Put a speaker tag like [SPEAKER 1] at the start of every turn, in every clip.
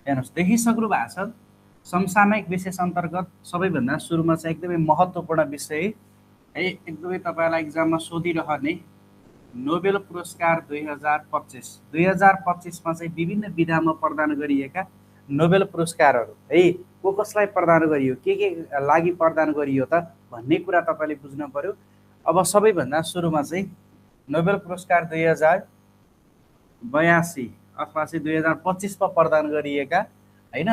[SPEAKER 1] हेर्नुहोस् देखिसक्नु भएको छ समसामयिक विशेष अन्तर्गत सबैभन्दा सुरुमा चाहिँ एकदमै महत्त्वपूर्ण विषय है, एकदमै तपाईँलाई इक्जाममा सोधिरहने नोबेल पुरस्कार 2025 चाहिँ विभिन्न विधामा प्रदान गरिएका नोबेल पुरस्कारहरू है को कसलाई प्रदान गरियो, के लागि प्रदान गरियो त भन्ने कुरा तपाईँले बुझ्नु पर्यो। अब सबैभन्दा सुरुमा चाहिँ नोबेल पुरस्कार 2082 अथवा चाहिँ 2025मा प्रदान गरिएका होइन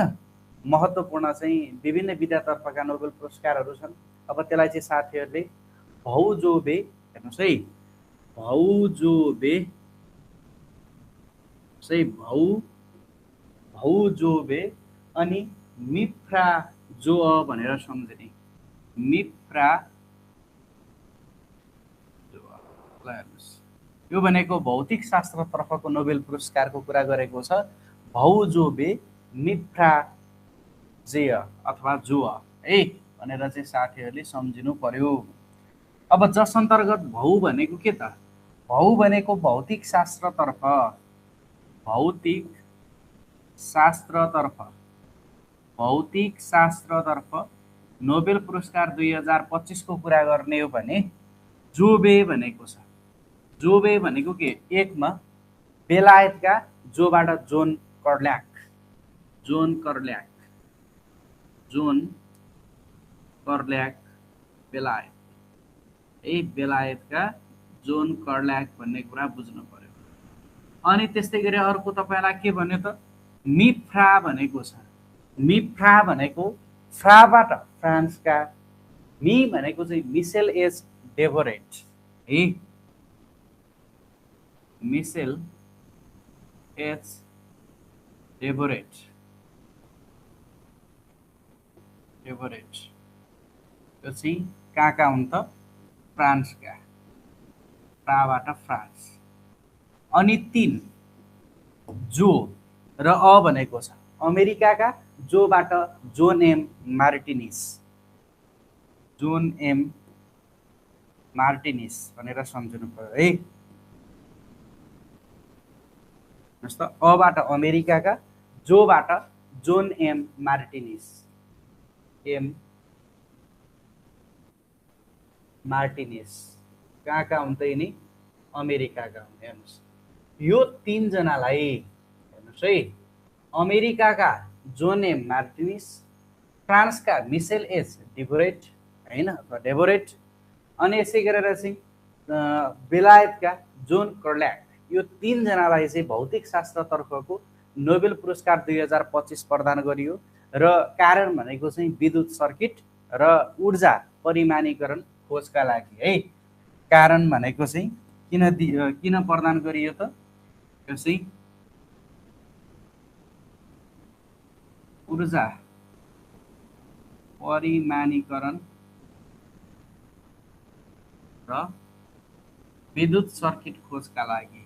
[SPEAKER 1] महत्त्वपूर्ण चाहिँ विभिन्न विधातर्फका नोबेल पुरस्कारहरू छन्। अब त्यसलाई चाहिँ साथीहरूले भौजोबे, हेर्नुहोस् है, भौजोबे चाहिँ भौजोबे अनि मिफ्राजोअ भनेर सम्झिने। मिफ्राजोअ ल हेर्नुहोस्, यो भनेको भौतिक शास्त्रतर्फको नोबेल पुरस्कारको कुरा गरेको छ। भौजोबे मिफ्राजेय अथवा जोअ है भनेर चाहिँ साथीहरूले सम्झिनु पर्यो। अब जस अन्तर्गत भौ भनेको के त? भौ भनेको भौतिक शास्त्रतर्फ नोबेल पुरस्कार 2025 को कुरा गर्ने हो भने जोबे भनेको छ। जोबे भनेको के? एकमा बेलायतका जोबाट जोन कर्ल्याक बेलायत है, बेलायतका जोन कर्ल्याक भन्ने कुरा बुझ्नु पर्यो। अनि त्यस्तै गरी अर्को तपाईँलाई के भन्यो त? मिफ्रा भनेको छ। मिफ्रा भनेको फ्राबाट फ्रान्सका, मी भनेको चाहिँ मिसेल एच डेभोरेट है, मिसेल एच डेभोरेट यो चाहिँ कहाँ हुन् त? फ्रान्सका, फ्राबाट फ्रान्स। अनि 3 जो र अ भनेको छ अमेरिकाका, जोबाट जोन एम मार्टिनिस भनेर सम्झिनु पर्यो है। जस्तो अबाट अमेरिकाका, जोबाट जोन एम मार्टिनिस कहाँ हुन् त यिनी? अमेरिकाका हुन्। हेर्नुहोस् यो 3 जनालाई हेर्नुहोस् है, अमेरिकाका जोन एम मार्टिनिस, फ्रान्सका मिसेल एच डेभोरेट होइन अथवा डेभोरेट, अनि यसै गरेर चाहिँ बेलायतका जोन कर्ल्याक, यो 3 जनालाई चाहिँ भौतिक शास्त्रतर्फको नोबेल पुरस्कार 2025 प्रदान गरियो। र कारण भनेको चाहिँ विद्युत सर्किट र ऊर्जा परिमाणीकरण खोजका लागि है। कारण भनेको चाहिँ किन प्रदान गरियो त? यो चाहिँ ऊर्जा परिमाणीकरण र विद्युत सर्किट खोजका लागि,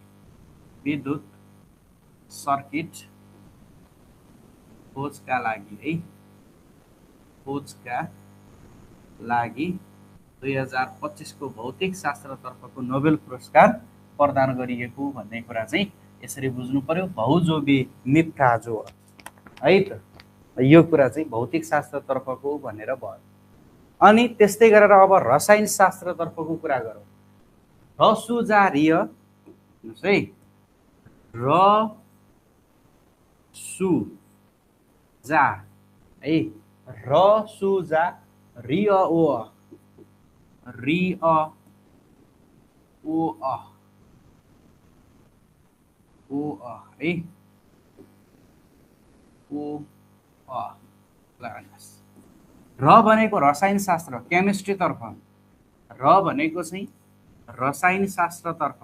[SPEAKER 1] है, खोजका लागि 2025 को भौतिक शास्त्रतर्फको नोबेल पुरस्कार प्रदान गरिएको भन्ने कुरा चाहिँ यसरी बुझ्नु पर्यो। भौजोबे मिफ्राजोअ है त, यो कुरा चाहिँ भौतिक शास्त्रतर्फको भनेर भयो। अनि त्यस्तै गरेर अब रसायन शास्त्रतर्फको कुरा गरौँ। रसुजारिय है, रसुजा है, रसुजा रिय ओ है, र भनेको रसायन शास्त्र केमिस्ट्री तर्फ, र भनेको चाहिँ रसायन शास्त्रतर्फ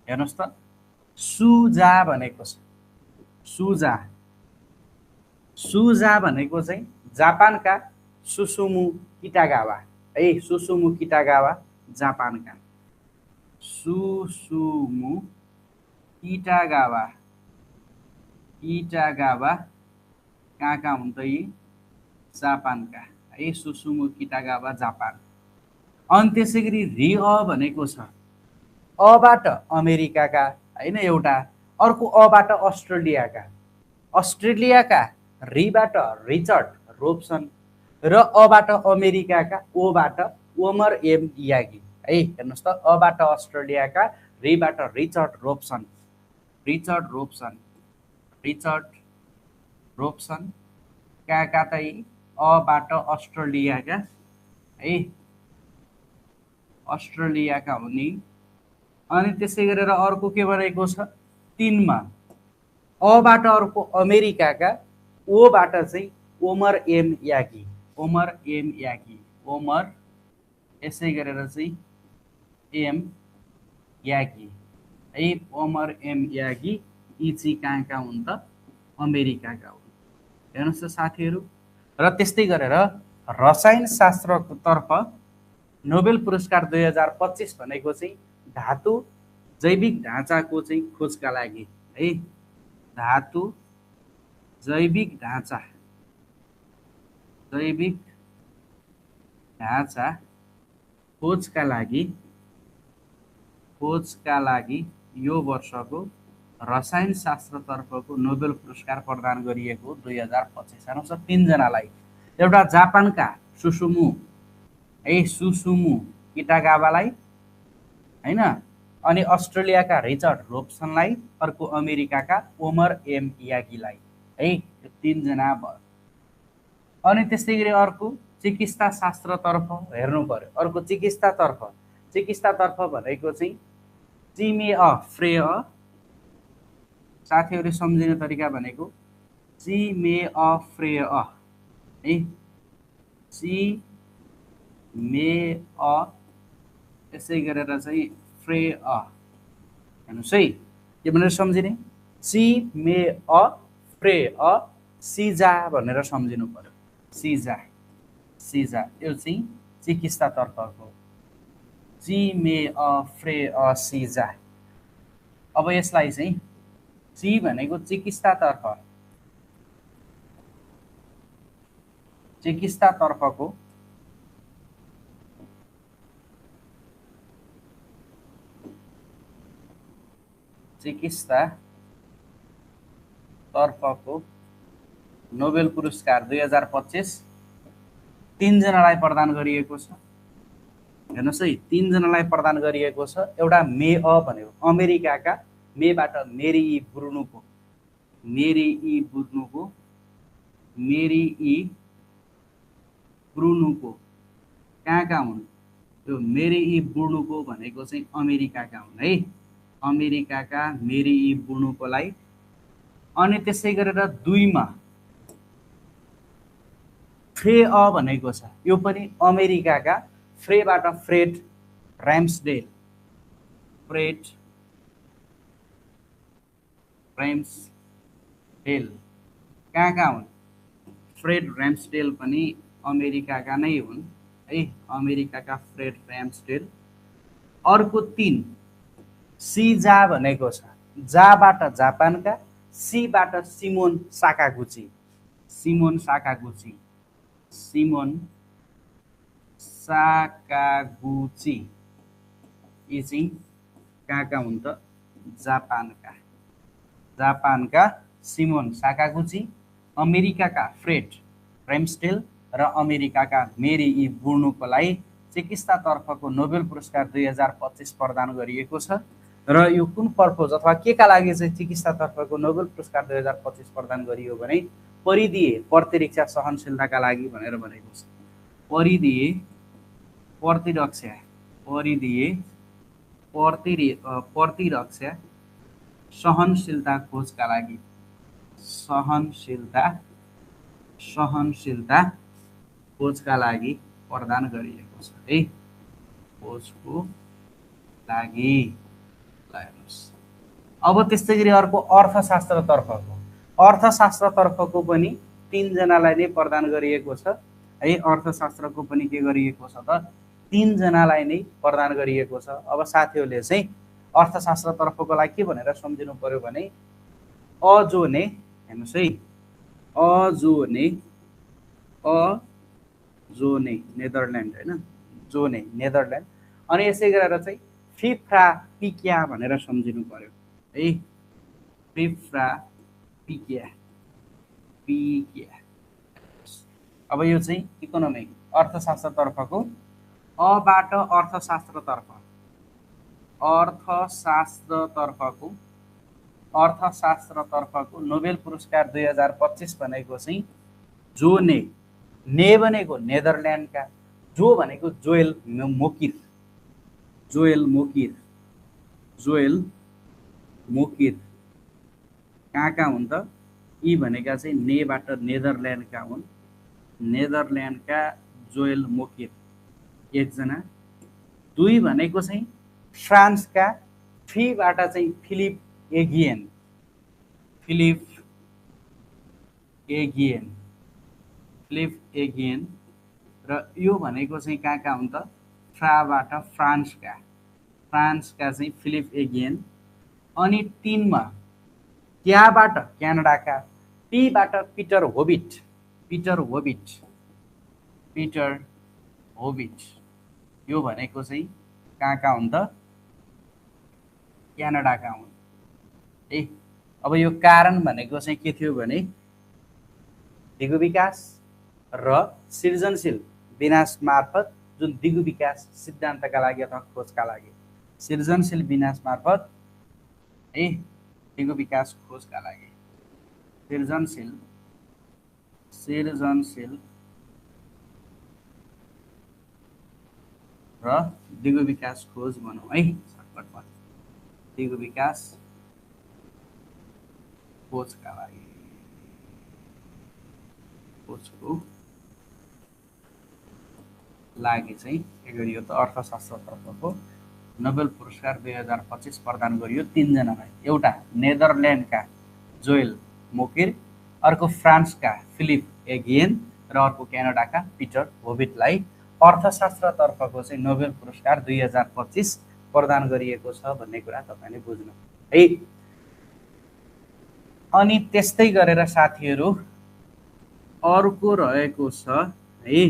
[SPEAKER 1] हेर्नुहोस् त सुजा भनेको छ। सुजा भनेको चाहिँ जापानका सुसुमु किटागावा है, सुसुमु किटागावा जापानका, सुसुमु किटागावा कहाँ हुन् त यी? जापानका है सुसुमु किटागावा जापान। अनि त्यसै गरी रि अ भनेको छ अबाट अमेरिकाका होइन एउटा, अर्को अबाट अस्ट्रेलियाका, अस्ट्रेलियाका रिबाट रिचर्ड रोब्सन र अबाट अमेरिकाका ओबाट ओमर एम यागी है। हेर्नुहोस् त, अबाट अस्ट्रेलियाका, रिबाट रिचर्ड रोब्सन, रिचर्ड रोब्सन, रिचर्ड रोब्सन, कहाँका चाहिँ अबाट अस्ट्रेलियाका है, अस्ट्रेलियाका हुने। अनि त्यसै गरेर अर्को के भनेको छ 3 मा अबाट अर्को अमेरिकाका, ओबाट चाहिँ Omar M Yagi, Omar M Yagi, Omar यसै गरेर चाहिँ एम यागी है, ओमर एम यागी। यी चाहिँ कहाँका हुन् त अमेरिकाका हुन्। हेर्नुहोस् त साथीहरू। र त्यस्तै गरेर रसायन शास्त्रको तर्फ नोबेल पुरस्कार 2025 भनेको चाहिँ धातु जैविक ढाँचाको चाहिँ खोजका लागि है, धातु जैविक ढाँचा, जैविक ढाँचा खोजका लागि यो वर्षको रसायन शास्त्रतर्फको नोबेल पुरस्कार प्रदान गरिएको 2025। हेर्नुहोस् 3 जनालाई, एउटा जापानका सुसुमु है, सुसुमु किटागावालाई हैन, अनि अस्ट्रेलियाका रिचर्ड रोब्सनलाई, अर्को अमेरिकाका ओमर एम यागीलाई है, यो 3 जना भयो। अनि त्यस्तै गरी अर्को चिकित्सा शास्त्रतर्फ हेर्नु पर्यो। अर्को चिकित्सातर्फ भनेको चाहिँ चिमे अ फ्रे अ, साथीहरूले सम्झिने तरिका भनेको चिमे अ फ्रे अ है, चिमे अ यसै गरेर चाहिँ फ्रे अ। हेर्नुहोस् है, के भनेर सम्झिने, चिमे अ फ्रे अ, सिजा भनेर सम्झिनु पर्यो, सिजा, सिजा। यो चाहिँ चिकित्सातर्फको चिमे अ फ्रे अ सिजा। अब यसलाई चाहिँ ची भनेको चिकित्सातर्फको नोबेल पुरस्कार 2025 3 जनालाई प्रदान गरिएको छ। हेर्नुहोस् है, 3 जनालाई प्रदान गरिएको छ। एउटा मे अ भनेको अमेरिकाका, मेबाट मेरी ई ब्रुनुको, मेरी ई ब्रुनुको, मेरी ई ब्रुनुको कहाँका हुन्, त्यो मेरी ई ब्रुनुको भनेको चाहिँ अमेरिकाका हुन् है, अमेरिकाका मेरी ई ब्रुनुकोलाई। अनि त्यसै गरेर 2 मा फ्रे अ भनेको छ, यो पनि अमेरिकाका, फ्रेबाट फ्रेड र्याम्सडेल, फ्रेड र्याम्सडेल कहाँका हुन्, फ्रेड र्याम्सडेल पनि अमेरिकाका नै हुन् है, अमेरिकाका फ्रेड र्याम्सडेल। अर्को 3 सिजा भनेको छ, जाबाट जापानका, सीबाट Simon Sakaguchi, Simon Sakaguchi, Simon Sakaguchi. यी चाहिँ कहाँका हुन् त जापानका, जापानका सिमोन साकागुची, अमेरिकाका फ्रेड र्याम्सडेल र अमेरिकाका मेरी ई ब्रुनुकोलाई चिकित्सातर्फको नोबेल पुरस्कार 2025 प्रदान गरिएको छ। र यो कुन पर्पज अथवा के का लागि चाहिँ चिकित्सातर्फको नोबेल पुरस्कार 2025 प्रदान गरियो भने परिधीय प्रतिरक्षा सहनशीलताका लागि भनेर भनेको छ। परिधीय प्रतिरक्षा, परिधीय प्रतिरक्षा सहनशीलता खोजका लागि, सहनशीलता खोजका लागि प्रदान गरिएको छ है, खोजको लागि। अब त्यस्तै गरी अर्को अर्थशास्त्रतर्फको पनि 3 जनालाई नै प्रदान गरिएको छ है, अर्थशास्त्रको पनि के गरिएको छ त 3 जनालाई नै प्रदान गरिएको छ। अब साथीहरूले चाहिँ अर्थशास्त्रतर्फको लागि के भनेर सम्झिनु पर्यो भने अजोने, हेर्नुहोस् है, अजोने, जोने नेदरल्यान्ड होइन, जोने नेदरल्यान्ड। अनि यसै गरेर चाहिँ फिफ्रा पिक्या भनेर सम्झिनु पर्यो है, फिफ्रा पिक्या पिक्या। अब यो चाहिँ इकोनोमिक अर्थशास्त्रतर्फको, अबाट अर्थशास्त्रतर्फको नोबेल पुरस्कार 2025 भनेको चाहिँ जो ने भनेको नेदरल्यान्डका, जो भनेको जोएल मोकिर, जोएल मोकिर कहाँका हुन् त? यी भनेका चाहिँ नेबाट नेदरल्यान्डका हुन्, नेदरल्यान्डका जोएल मोकिर एकजना। दुई भनेको चाहिँ फ्रान्सका, फीबाट चाहिँ फिलिप एगियन र यो भनेको चाहिँ कहाँ हुन् त? फ्राबाट फ्रान्सका चाहिँ फिलिप एगियन। अनि तीनमा क्याबाट क्यानाडाका, पीबाट पिटर होबिट यो भनेको चाहिँ कहाँ हुन् त? क्यानाडाका हुन् है। अब यो कारण भनेको चाहिँ के थियो भने दिगो विकास र सृजनशील विनाश मार्फत, जुन दिगो विकास सिद्धान्तका लागि अथवा खोजका लागि, सृजनशील विनाश मार्फत है, दिगो विकास खोजका लागि, सृजनशील र दिगो विकास खोज भनौँ है सर्टकटमा, दिगो विकास खोजका लागि, खोजको लागि चाहिँ के गरियो त? अर्थशास्त्रतर्फको नोबेल पुरस्कार 2025 प्रदान गरियो तीनजनालाई। एउटा नेदरल्यान्डका जोएल मोकिर, अर्को फ्रान्सका फिलिप एगियन र अर्को क्यानाडाका पिटर होबिटलाई अर्थशास्त्रतर्फको चाहिँ नोबेल पुरस्कार 2025 प्रदान गरिएको छ भन्ने कुरा तपाईँले बुझ्नु है। अनि त्यस्तै गरेर साथीहरू अर्को रहेको छ है,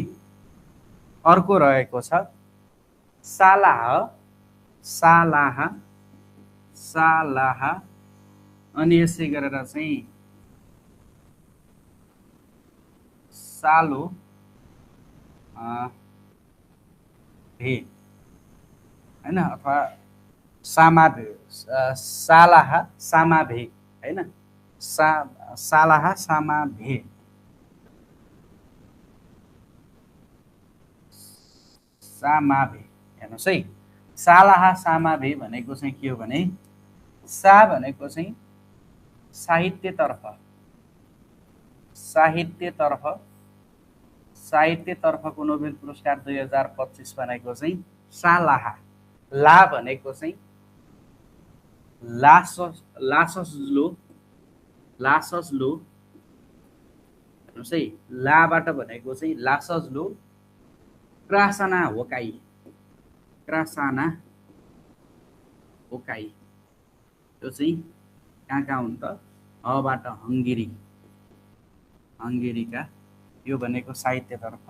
[SPEAKER 1] अर्को रहेको छ सालाह अनि यसै गरेर चाहिँ सालो भे हैन, अथवा सामाभे, सालाह सामाभे हैन, सालाह सामाभे, सामाभे हेर्नुहोस् है। सालाह सामाभे भनेको चाहिँ के हो भने, सा भनेको चाहिँ साहित्यतर्फको नोबेल पुरस्कार 2025 भनेको चाहिँ सालाह, ला भनेको चाहिँ लासस्लो हेर्नुहोस् है, लाबाट भनेको चाहिँ लासस्लो क्रासाना होकाई यो चाहिँ कहाँ हुन् त? हबाट हङ्गेरीका, यो भनेको साहित्यतर्फ।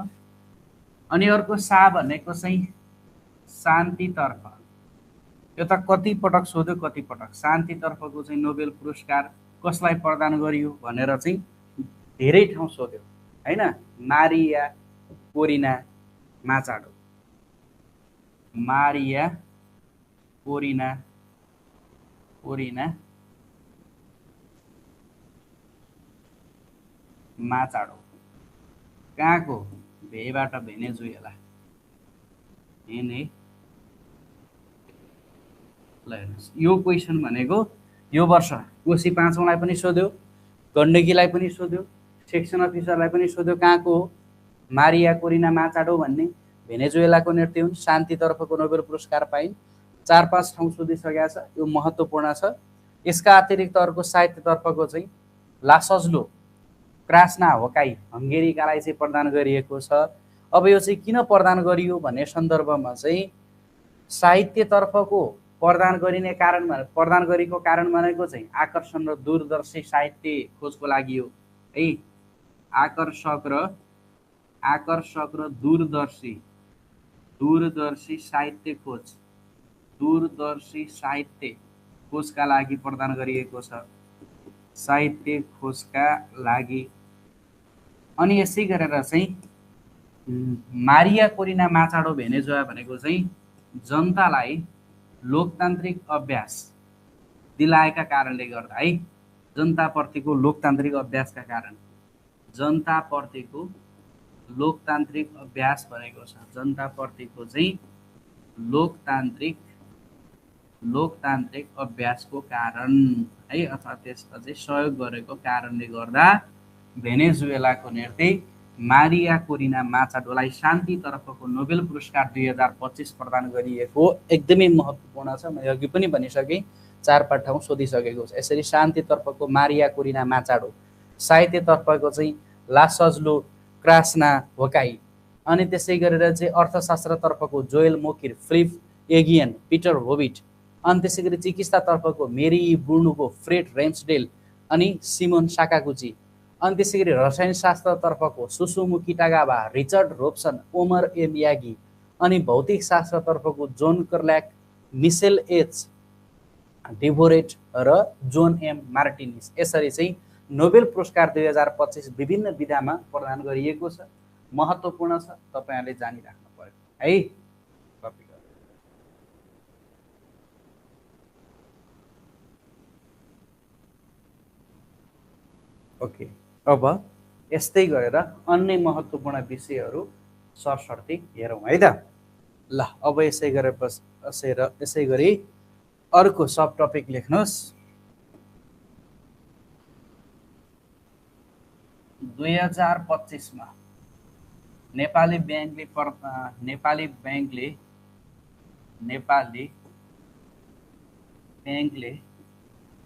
[SPEAKER 1] अनि अर्को सा भनेको चाहिँ शान्तितर्फ। यो त कति पटक सोध्यो, कति पटक शान्तितर्फको चाहिँ नोबेल पुरस्कार कसलाई प्रदान गरियो भनेर चाहिँ धेरै ठाउँ सोध्यो हैन। मारिया कोरिना माचाडो, मारिया कोरिना माचाडो कहाँको? भेबाट भेनेजुएला हेर्ने ल हेर्नुहोस्। यो क्वेसन भनेको यो वर्ष कोशी 5औँलाई पनि सोध्यो, गण्डकीलाई पनि सोध्यो, सेक्सन अफिसरलाई पनि सोध्यो कहाँको हो मारिया कोरिना माचाडो भन्ने, भेनेजुएलाको नृत्य हुन्। शान्तितर्फको नोबेल पुरस्कार पाइन्, 4-5 ठाउँ सोधिसकेको छ, यो महत्त्वपूर्ण छ। यसका अतिरिक्त अर्को साहित्यतर्फको चाहिँ लासस्लो क्रास्ना होकाई हङ्गेरीकालाई चाहिँ प्रदान गरिएको छ। अब यो चाहिँ किन प्रदान गरियो भन्ने सन्दर्भमा चाहिँ साहित्यतर्फको प्रदान गरेको कारण भनेको चाहिँ आकर्षण र दूरदर्शी साहित्य खोजको लागि हो है। आकर्षक र आकर्षक र दूरदर्शी दूरदर्शी साहित्य खोज दूरदर्शी साहित्य खोजका लागि प्रदान गरिएको छ साहित्य खोजका लागि। अनि यसै गरेर चाहिँ मारिया कोरिना माचाडो भेनेजुवा भनेको चाहिँ जनतालाई लोकतान्त्रिक अभ्यास दिलाएका कारणले गर्दा है, जनताप्रतिको लोकतान्त्रिक अभ्यासका कारण, जनताप्रतिको लोकतान्त्रिक अभ्यास भनेको छ जनताप्रतिको चाहिँ लोकतान्त्रिक अभ्यासको कारण है, अथवा त्यसमा चाहिँ सहयोग गरेको कारणले गर्दा भेनेजुएलाको नेतृत्व मारिया कोरिना माचाडोलाई शान्तितर्फको नोबेल पुरस्कार 2025 प्रदान गरिएको एकदमै महत्त्वपूर्ण छ। मैले अघि पनि भनिसकेँ, 4-5 ठाउँ सोधिसकेको छ। यसरी शान्तितर्फको मारिया कोरिना माचाडो, साहित्यतर्फको चाहिँ लासज्लो क्रास्ना होकाई, अनि त्यसै गरेर चाहिँ अर्थशास्त्रतर्फको Joel Mokyr, Philippe Aghion, Peter Howitt, अनि त्यसै गरी चिकित्सातर्फको मेरी बुर्नुको, फ्रेड रेम्सडेल अनि सिमोन साकागुची, अनि त्यसै गरी रसायनशास्त्रतर्फको Susumu Kitagawa, Richard Robson, Omar M Yaghi, अनि भौतिक शास्त्रतर्फको John Clarke, Michel H Devoret र जोन एम मार्टिनिस। यसरी चाहिँ नोबेल पुरस्कार 2025 विभिन्न विधामा प्रदान गरिएको छ। महत्त्वपूर्ण छ, तपाईहरुले जानिराख्नु पर्यो है। ओके, अब यस्तै गरेर अन्य महत्त्वपूर्ण विषयहरू सरसर्ती हेरौँ है त। ल अब यसै गरी अर्को सब टपिक लेख्नुहोस्। 2025 मा नेपाली ब्याङ्कले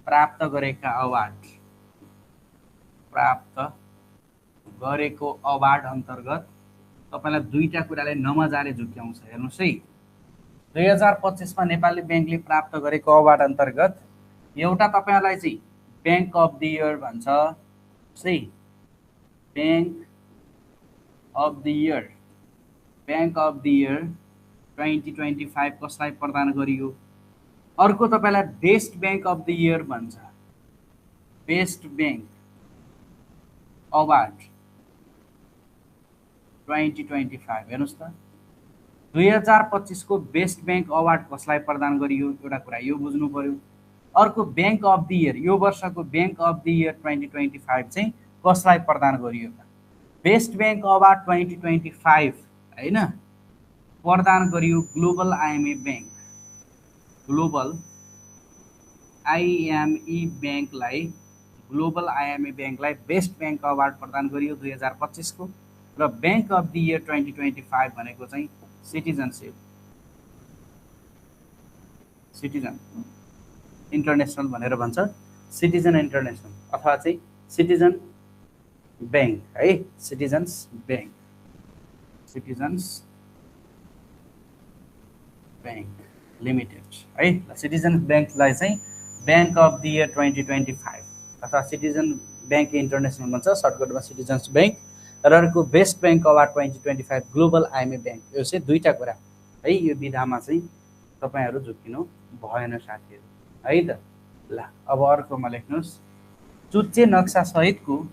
[SPEAKER 1] प्राप्त गरेका अवार्ड अन्तर्गत तपाईलाई दुईटा कुराले नमजाले झुक्क्याउँछ। हेर्नुहोस् है, 2025 मा नेपाली ब्याङ्कले प्राप्त गरेको अवार्ड अन्तर्गत एउटा तपाईलाई चाहिँ ब्याङ्क अफ द इयर भन्छ। सही, ब्याङ्क अफ द इयर 2025 कसलाई प्रदान गरियो। अर्को तपाईलाई best bank of the year भन्छ, बेस्ट ब्याङ्क अवार्ड 2025। हेर्नुहोस् त, 2025 को बेस्ट ब्याङ्क अवार्ड कसलाई प्रदान गरियो, एउटा कुरा यो बुझ्नु पर्यो। अर्को ब्याङ्क अफ द इयर, यो वर्षको ब्याङ्क अफ द इयर 2025 चाहिँ कसलाई प्रदान गरियो त। बेस्ट ब्याङ्क अवार्ड 2025 हैन, प्रदान गरियो ग्लोबल आइएमए ब्याङ्कलाई बेस्ट ब्याङ्क अवार्ड प्रदान गरियो 2025 को। र ब्याङ्क अफ द इयर 2025 भनेको चाहिँ सिटिजन इन्टरनेसनल भनेर भन्छ, सिटिजन इन्टरनेसनल अथवा चाहिँ सिटिजन ब्याङ्क है, सिटिजन्स ब्याङ्क लिमिटेड है। सिटिजन ब्याङ्कलाई चाहिँ ब्याङ्क अफ द इयर 2025 अथवा सिटिजन ब्याङ्क इन्टरनेसनल भन्छ, सर्टकटमा सिटिजन्स ब्याङ्क। र अर्को best bank award 2025 global IMA bank. यो चाहिँ दुईटा कुरा है, यो विधामा चाहिँ तपाईहरु झुक्किनु भएन साथीहरु है त। ल अब अर्कोमा लेख्नुहोस्, चुच्चे नक्सा सहितको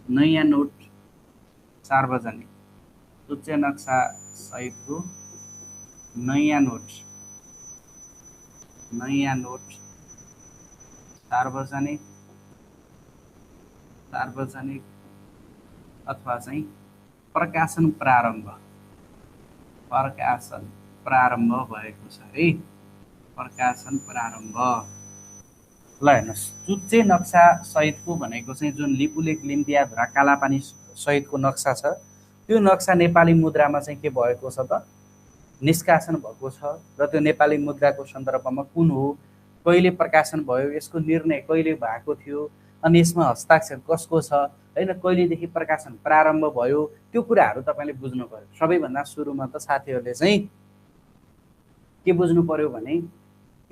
[SPEAKER 1] नयाँ नोट सार्वजनिक। चुच्चे नक्सा सहितको नयाँ नोट सार्वजनिक अथवा चाहिँ प्रकाशन प्रारम्भ भएको छ है, प्रकाशन प्रारम्भ। ल हेर्नुहोस्, चुच्चे नक्सा सहितको भनेको चाहिँ जुन लिपुलेख लिम्तिया धुरा कालापानी सहितको नक्सा छ, त्यो नक्सा नेपाली मुद्रामा चाहिँ के भएको छ त, निष्कासन भएको छ। र त्यो नेपाली मुद्राको सन्दर्भमा कुन हो, कहिले प्रकाशन भयो, यसको निर्णय कहिले भएको थियो, अनि यसमा हस्ताक्षर कसको छ हैन, कहिलेदेखि प्रकाशन प्रारम्भ भयो, त्यो कुराहरू तपाईले बुझ्नु पर्यो। सबैभन्दा सुरुमा त साथीहरूले चाहिँ के बुझ्नु पर्यो भने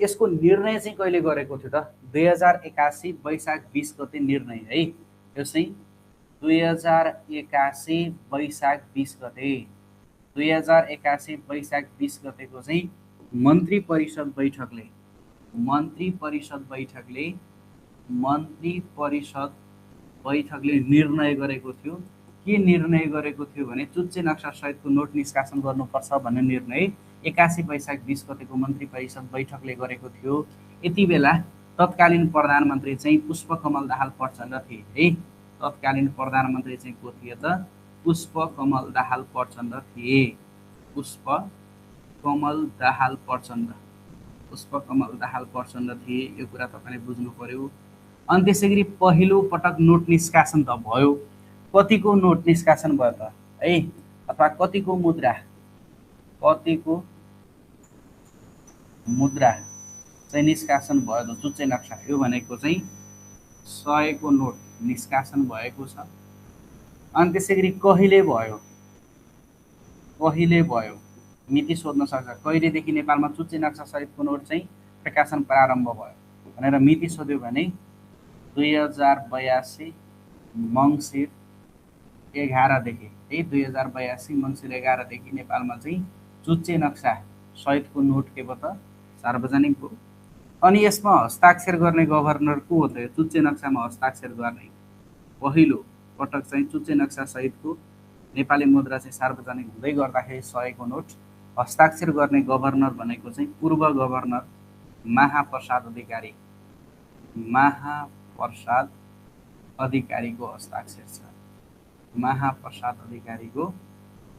[SPEAKER 1] यसको निर्णय चाहिँ कहिले गरेको थियो त 2081 वैशाख 20 गते निर्णय है। यो चाहिँ 2081 वैशाख 20 गते 2081 वैशाख 20 गतेको चाहिँ मन्त्री परिषद बैठकले निर्णय गरेको थियो। के निर्णय गरेको थियो भने चुच्चे नक्सा सहितको नोट निष्कासन गर्नुपर्छ भन्ने निर्णय 81 वैशाख 20 गतेको मन्त्री परिषद बैठकले गरेको थियो। यति बेला तत्कालीन प्रधानमन्त्री चाहिँ पुष्पकमल दाहाल प्रचण्ड थिए है। तत्कालीन प्रधानमन्त्री चाहिँ को थिए त? पुष्पकमल दाहाल प्रचण्ड थिए। पुष्पकमल दाहाल प्रचण्ड थिए। यो कुरा तपाईले बुझ्नु पर्यो। अनि त्यसै गरी पहिलो पटक नोट निष्कासन त भयो। कतिको नोट निष्कासन भयो त है, अथवा कतिको मुद्रा चाहिँ निष्कासन भयो त चुच्चे नक्सा? यो भनेको चाहिँ 100 को नोट निष्कासन भएको छ। अनि त्यसै गरी कहिले भयो मिति सोध्न सक्छ। कहिलेदेखि नेपालमा चुच्चे नक्सा सहितको नोट चाहिँ प्रकाशन प्रारम्भ भयो भनेर मिति सोध्यो भने 2082 मङ्सिर 11 देखि है। 2082 मङ्सिर 11 देखि नेपालमा चाहिँ चुच्चे नक्सा सहितको नोट के भयो त? सार्वजनिक भयो। अनि यसमा हस्ताक्षर गर्ने गभर्नर को हो त? यो चुच्चे नक्सामा हस्ताक्षर गर्ने पहिलो पटक चाहिँ चुच्चे नक्सा सहितको नेपाली मुद्रा चाहिँ सार्वजनिक हुँदै गर्दाखेरि 100 को नोट हस्ताक्षर गर्ने गभर्नर भनेको चाहिँ पूर्व गभर्नर महाप्रसाद अधिकारीको हस्ताक्षर छ। महाप्रसाद अधिकारीको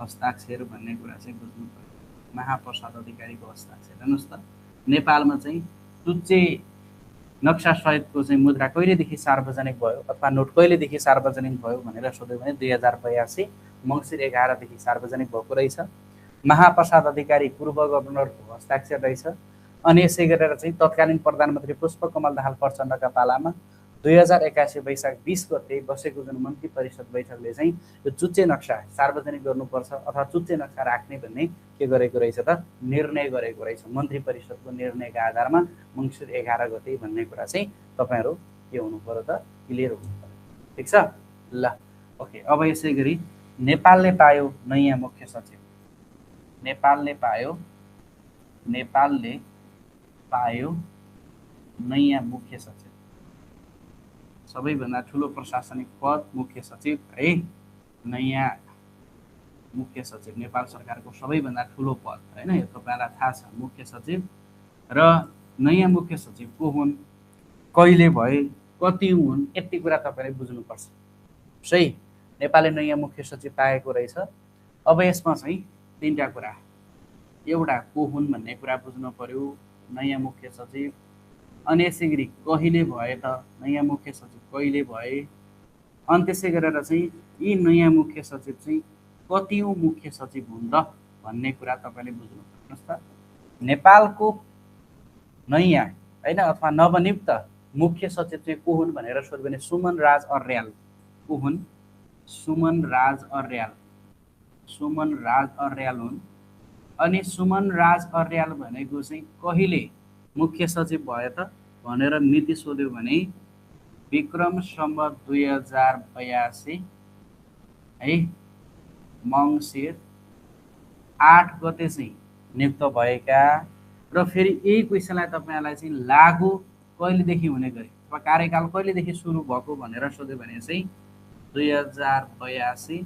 [SPEAKER 1] हस्ताक्षर भन्ने कुरा चाहिँ बुझ्नु पर्यो। महाप्रसाद अधिकारीको हस्ताक्षर। हेर्नुहोस् त, नेपालमा चाहिँ चुच्चे नक्सा सहितको चाहिँ मुद्रा कहिलेदेखि सार्वजनिक भयो अथवा नोट कहिलेदेखि सार्वजनिक भयो भनेर सोध्यो भने 2082 मङ्सिर 11 देखि सार्वजनिक भएको रहेछ। महाप्रसाद अधिकारी पूर्व गभर्नरको हस्ताक्षर रहेछ। अनि यसै गरेर चाहिँ तत्कालीन प्रधानमन्त्री पुष्पकमल दाहाल प्रचण्डका पालामा 2081 वैशाख 20 गते बसेको जुन मन्त्री परिषद बैठकले चाहिँ यो चुच्चे नक्सा सार्वजनिक गर्नुपर्छ अथवा चुच्चे नक्सा राख्ने भन्ने के गरेको रहेछ त? निर्णय गरेको रहेछ। मन्त्री परिषदको निर्णयका आधारमा मङ्सिर 11 गते भन्ने कुरा चाहिँ तपाईहरु के हुनु पर्यो त? क्लियर हुनु पर्यो। ठीक छ ल। ओके, अब यसै गरी नेपालले पायो नयाँ मुख्य सचिव। नेपालले पायो नयाँ मुख्य सचिव। सबैभन्दा ठुलो प्रशासनिक पद मुख्य सचिव है। नयाँ मुख्य सचिव नेपाल सरकारको सबैभन्दा ठुलो पद हैन, यो तपाईलाई थाहा छ। मुख्य सचिव र नयाँ मुख्य सचिव को हुन्, कहिले भए, कति हुन्, यति कुरा तपाईले बुझ्नुपर्छ। सही, नेपालले नयाँ मुख्य सचिव पाएको रहेछ। अब यसमा चाहिँ तीनटा कुरा। एउटा को हुन् भन्ने कुरा बुझ्नु पर्यो, नयाँ मुख्य सचिव। अनि यसै गरी कहिले भए त नयाँ मुख्य सचिव, कहिले भए। अनि त्यसै गरेर चाहिँ यी नयाँ मुख्य सचिव चाहिँ कतिौं मुख्य सचिव हुन् त भन्ने कुरा तपाईले बुझ्नु पर्छ त। नेपालको नयाँ हैन अथवा नवनियुक्त मुख्य सचिव चाहिँ को हुन् भनेर सोध्यो भने सुमन राज अर्याल को हुन्? सुमन राज अर्याल हुन्। अनि सुमन राज अर्याल भनेको चाहिँ कहिले मुख्य सचिव भयो त भनेर मिति सोध्यो भने विक्रम सम्वत 2082 है मङ्सिर 8 गते चाहिँ नियुक्त भएका। र फेरि यही क्वेसनलाई तपाईलाई चाहिँ लागू कहिलेदेखि हुने गरी अथवा कार्यकाल कहिलेदेखि सुरु भएको भनेर सोध्यो भने चाहिँ 2082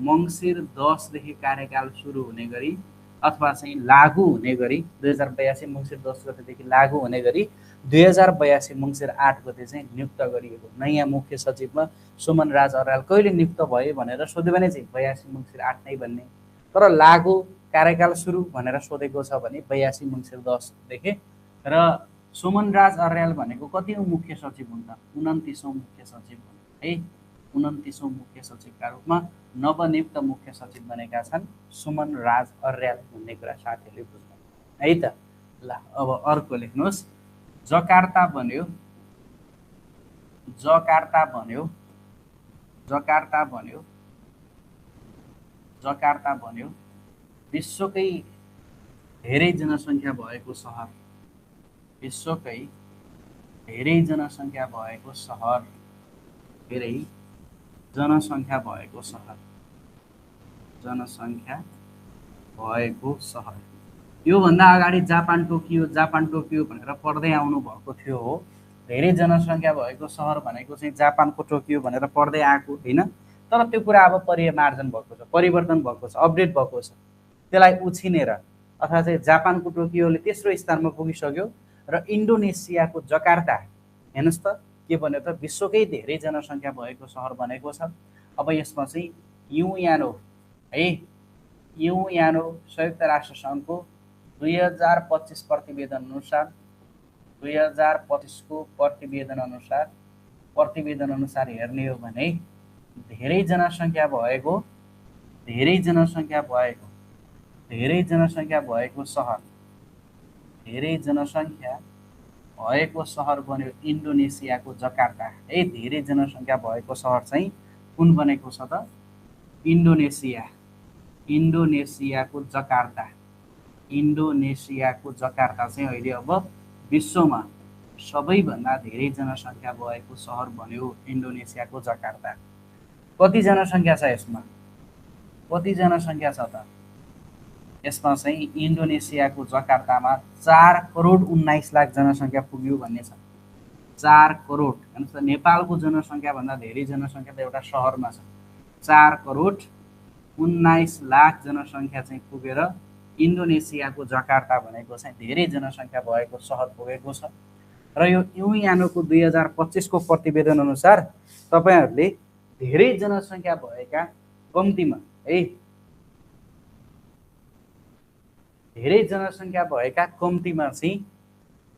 [SPEAKER 1] मङ्सिर 10 देखि कार्यकाल सुरु हुने गरी अथवा चाहिँ लागू हुने गरी 2082 मङ्सिर 10 गतेदेखि लागू हुने गरी 2082 मङ्सिर 8 गते चाहिँ नियुक्त गरिएको नयाँ मुख्य सचिवमा सुमन राज अर्याल कहिले नियुक्त भए भनेर सोध्यो भने चाहिँ 82 मङ्सिर 8 नै भन्ने। तर लागू कार्यकाल सुरु भनेर सोधेको छ भने 82 मङ्सिर 10 देखि। र सुमन राज अर्याल भनेको कतिौं मुख्य सचिव हुन् त? 29औं मुख्य सचिव हुन् है। 29औं मुख्य सचिवका रूपमा नवनियुक्त मुख्य सचिव बनेका छन् सुमन राज अर्याल भन्ने कुरा साथीहरूले बुझ्नु है त। ल अब अर्को लेख्नुहोस्। जकार्ता बन्यो विश्वकै धेरै जनसङ्ख्या भएको सहर। विश्वकै धेरै जनसङ्ख्या भएको सहर, धेरै जनसङ्ख्या भएको सहर, जनसङ्ख्या भएको सहर। योभन्दा अगाडि जापान टोकियो भनेर पढ्दै आउनु भएको थियो हो। धेरै जनसङ्ख्या भएको सहर भनेको चाहिँ जापानको टोकियो भनेर पढ्दै आएको होइन। तर त्यो कुरा अब परिमार्जन भएको छ, परिवर्तन भएको छ, अपडेट भएको छ। त्यसलाई उछिनेर अथवा चाहिँ जापानको टोकियोले तेस्रो स्थानमा पुगिसक्यो र इन्डोनेसियाको जकार्ता हेर्नुहोस् त के भन्यो त, विश्वकै धेरै जनसङ्ख्या भएको सहर बनेको छ। अब यसमा चाहिँ युएनओ है, युएनओ संयुक्त राष्ट्र सङ्घको 2025 प्रतिवेदन अनुसार, 2025 को प्रतिवेदन अनुसार हेर्ने हो भने धेरै जनसङ्ख्या भएको सहर, धेरै जनसङ्ख्या भएको सहर बन्यो इन्डोनेसियाको जकार्ता है। धेरै जनसङ्ख्या भएको सहर चाहिँ कुन बनेको छ त, इन्डोनेसियाको जकार्ता। इन्डोनेसियाको जकार्ता चाहिँ अहिले अब विश्वमा सबैभन्दा धेरै जनसङ्ख्या भएको सहर बन्यो इन्डोनेसियाको जकार्ता। कति जनसङ्ख्या छ यसमा, कति जनसङ्ख्या छ त, यसमा चाहिँ इन्डोनेसियाको जकार्तामा 4 करोड 19 लाख जनसङ्ख्या पुग्यो भन्ने छ। 4 करोड, हेर्नुहोस् त, नेपालको जनसङ्ख्या भन्दा धेरै जनसङ्ख्या त एउटा सहरमा छ। 4 करोड 19 लाख जनसङ्ख्या चाहिँ पुगेर इन्डोनेसियाको जकार्ता भनेको चाहिँ धेरै जनसङ्ख्या भएको सहर पुगेको छ। र यो युएनओको 2025 को प्रतिवेदन अनुसार तपाईहरुले धेरै जनसङ्ख्या भएका कम्तीमा है, धेरै जनसङ्ख्या भएका कम्तीमा चाहिँ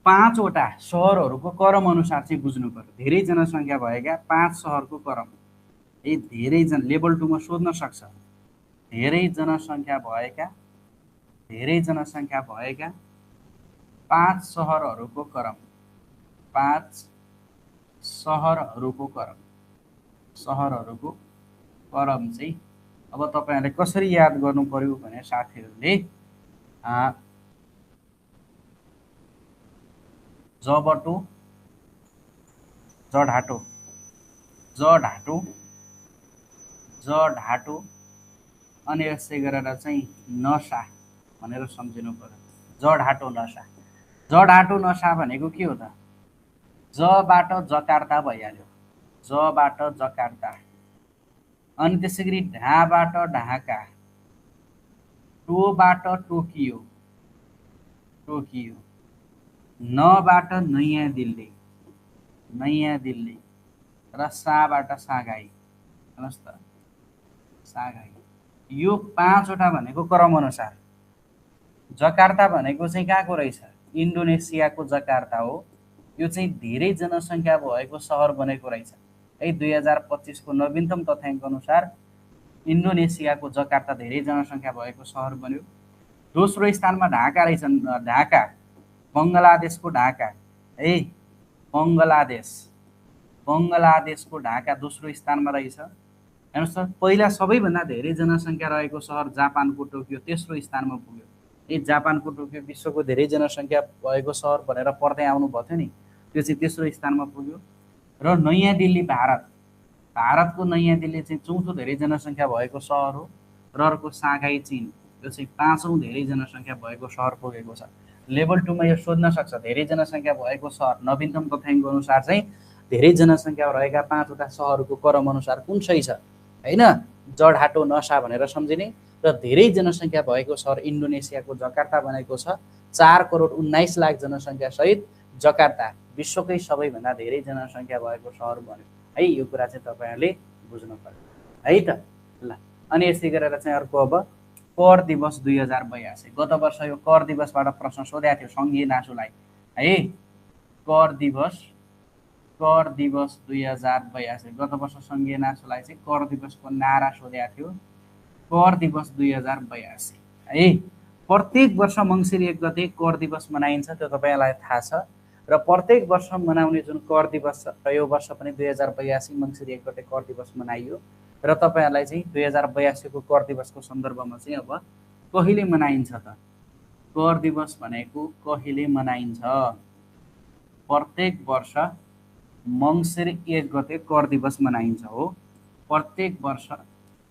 [SPEAKER 1] 5 वटा सहरहरूको क्रम अनुसार चाहिँ बुझ्नु पर्यो। धेरै जनसङ्ख्या भएका 5 सहरको क्रम है, धेरै लेभल 2 मा सोध्न सक्छ। धेरै जनसङ्ख्या भएका 5 सहरहरूको क्रम, 5 सहरहरूको क्रम चाहिँ अब तपाईहरुले कसरी याद गर्नु पर्यो भने साथीहरुले जबटो, जढाटो, अनि यसै गरेर चाहिँ नसा भनेर सम्झिनु पर्यो। जढाटो नसा भनेको के हो त, जबाट जकार्ता भइहाल्यो, जबाट जकार्ता, अनि त्यसैगरी ढाबाट ढाका, टोबाट टोकियो, नबाट नयाँ दिल्ली, र साबाट साघाई। हेर्नुहोस् त, साघाई। यो 5 वटा भनेको क्रम अनुसार। जकार्ता भनेको चाहिँ कहाँको रहेछ, इन्डोनेसियाको जकार्ता हो। यो चाहिँ धेरै जनसङ्ख्या भएको सहर बनेको रहेछ है। 2025 को नवीनतम तथ्याङ्क अनुसार इन्डोनेसियाको जकार्ता धेरै जनसङ्ख्या भएको सहर बन्यो। दोस्रो स्थानमा ढाका रहेछन्, ढाका, बङ्गलादेशको ढाका है, बङ्गलादेशको ढाका दोस्रो स्थानमा रहेछ। हेर्नुहोस् त, पहिला सबैभन्दा धेरै जनसङ्ख्या रहेको सहर जापानको टोकियो तेस्रो स्थानमा पुग्यो। जापानको टोकियो विश्वको धेरै जनसङ्ख्या भएको सहर भनेर पढ्दै आउनु भयो नि, त्यो चाहिँ तेस्रो स्थानमा पुग्यो। र नयाँ दिल्ली, भारतको नयाँ दिल्ली चाहिँ चौथो धेरै जनसङ्ख्या भएको सहर हो। र अर्को साघाई चीन, यो चाहिँ 5औं धेरै जनसङ्ख्या भएको सहर पुगेको छ। लेभल 2 मा यो सोध्न सक्छ, धेरै जनसङ्ख्या भएको सहर नवीनतम तथ्याङ्क अनुसार चाहिँ धेरै जनसङ्ख्या रहेका 5 वटा सहरको क्रम अनुसार कुन सही छ हैन। जढाटो नसा भनेर सम्झिने। र धेरै जनसङ्ख्या भएको सहर इन्डोनेसियाको जकार्ता बनेको छ। 4 करोड 19 लाख जनसङ्ख्या सहित जकार्ता विश्वकै सबैभन्दा धेरै जनसङ्ख्या भएको सहर बन्यो है। यो कुरा चाहिँ तपाईहरुले बुझ्नु पर्यो है त ल। अनि यसै गरेर चाहिँ अर्को अब कर दिवस 2082। गत वर्ष यो कर दिवसबाट प्रश्न सोधेको थियो संघीय नासोलाई है। कर दिवस 2082, गत वर्ष संघीय नासोलाई चाहिँ कर दिवसको नारा सोधेको थियो। कर दिवस 2082 है। प्रत्येक वर्ष मङ्सिर 1 गते कर दिवस मनाइन्छ, त्यो तपाईलाई थाहा छ। र प्रत्येक वर्ष मनाउने जुन कर दिवस छ, र यो वर्ष पनि 2082 मङ्सिर 1 गते कर दिवस मनाइयो। र तपाईहरुलाई चाहिँ 2082 को कर दिवसको सन्दर्भमा चाहिँ अब कहिले मनाइन्छ त, कर दिवस भनेको कहिले मनाइन्छ प्रत्येक वर्ष मङ्सिर 1 गते कर दिवस मनाइन्छ हो। प्रत्येक वर्ष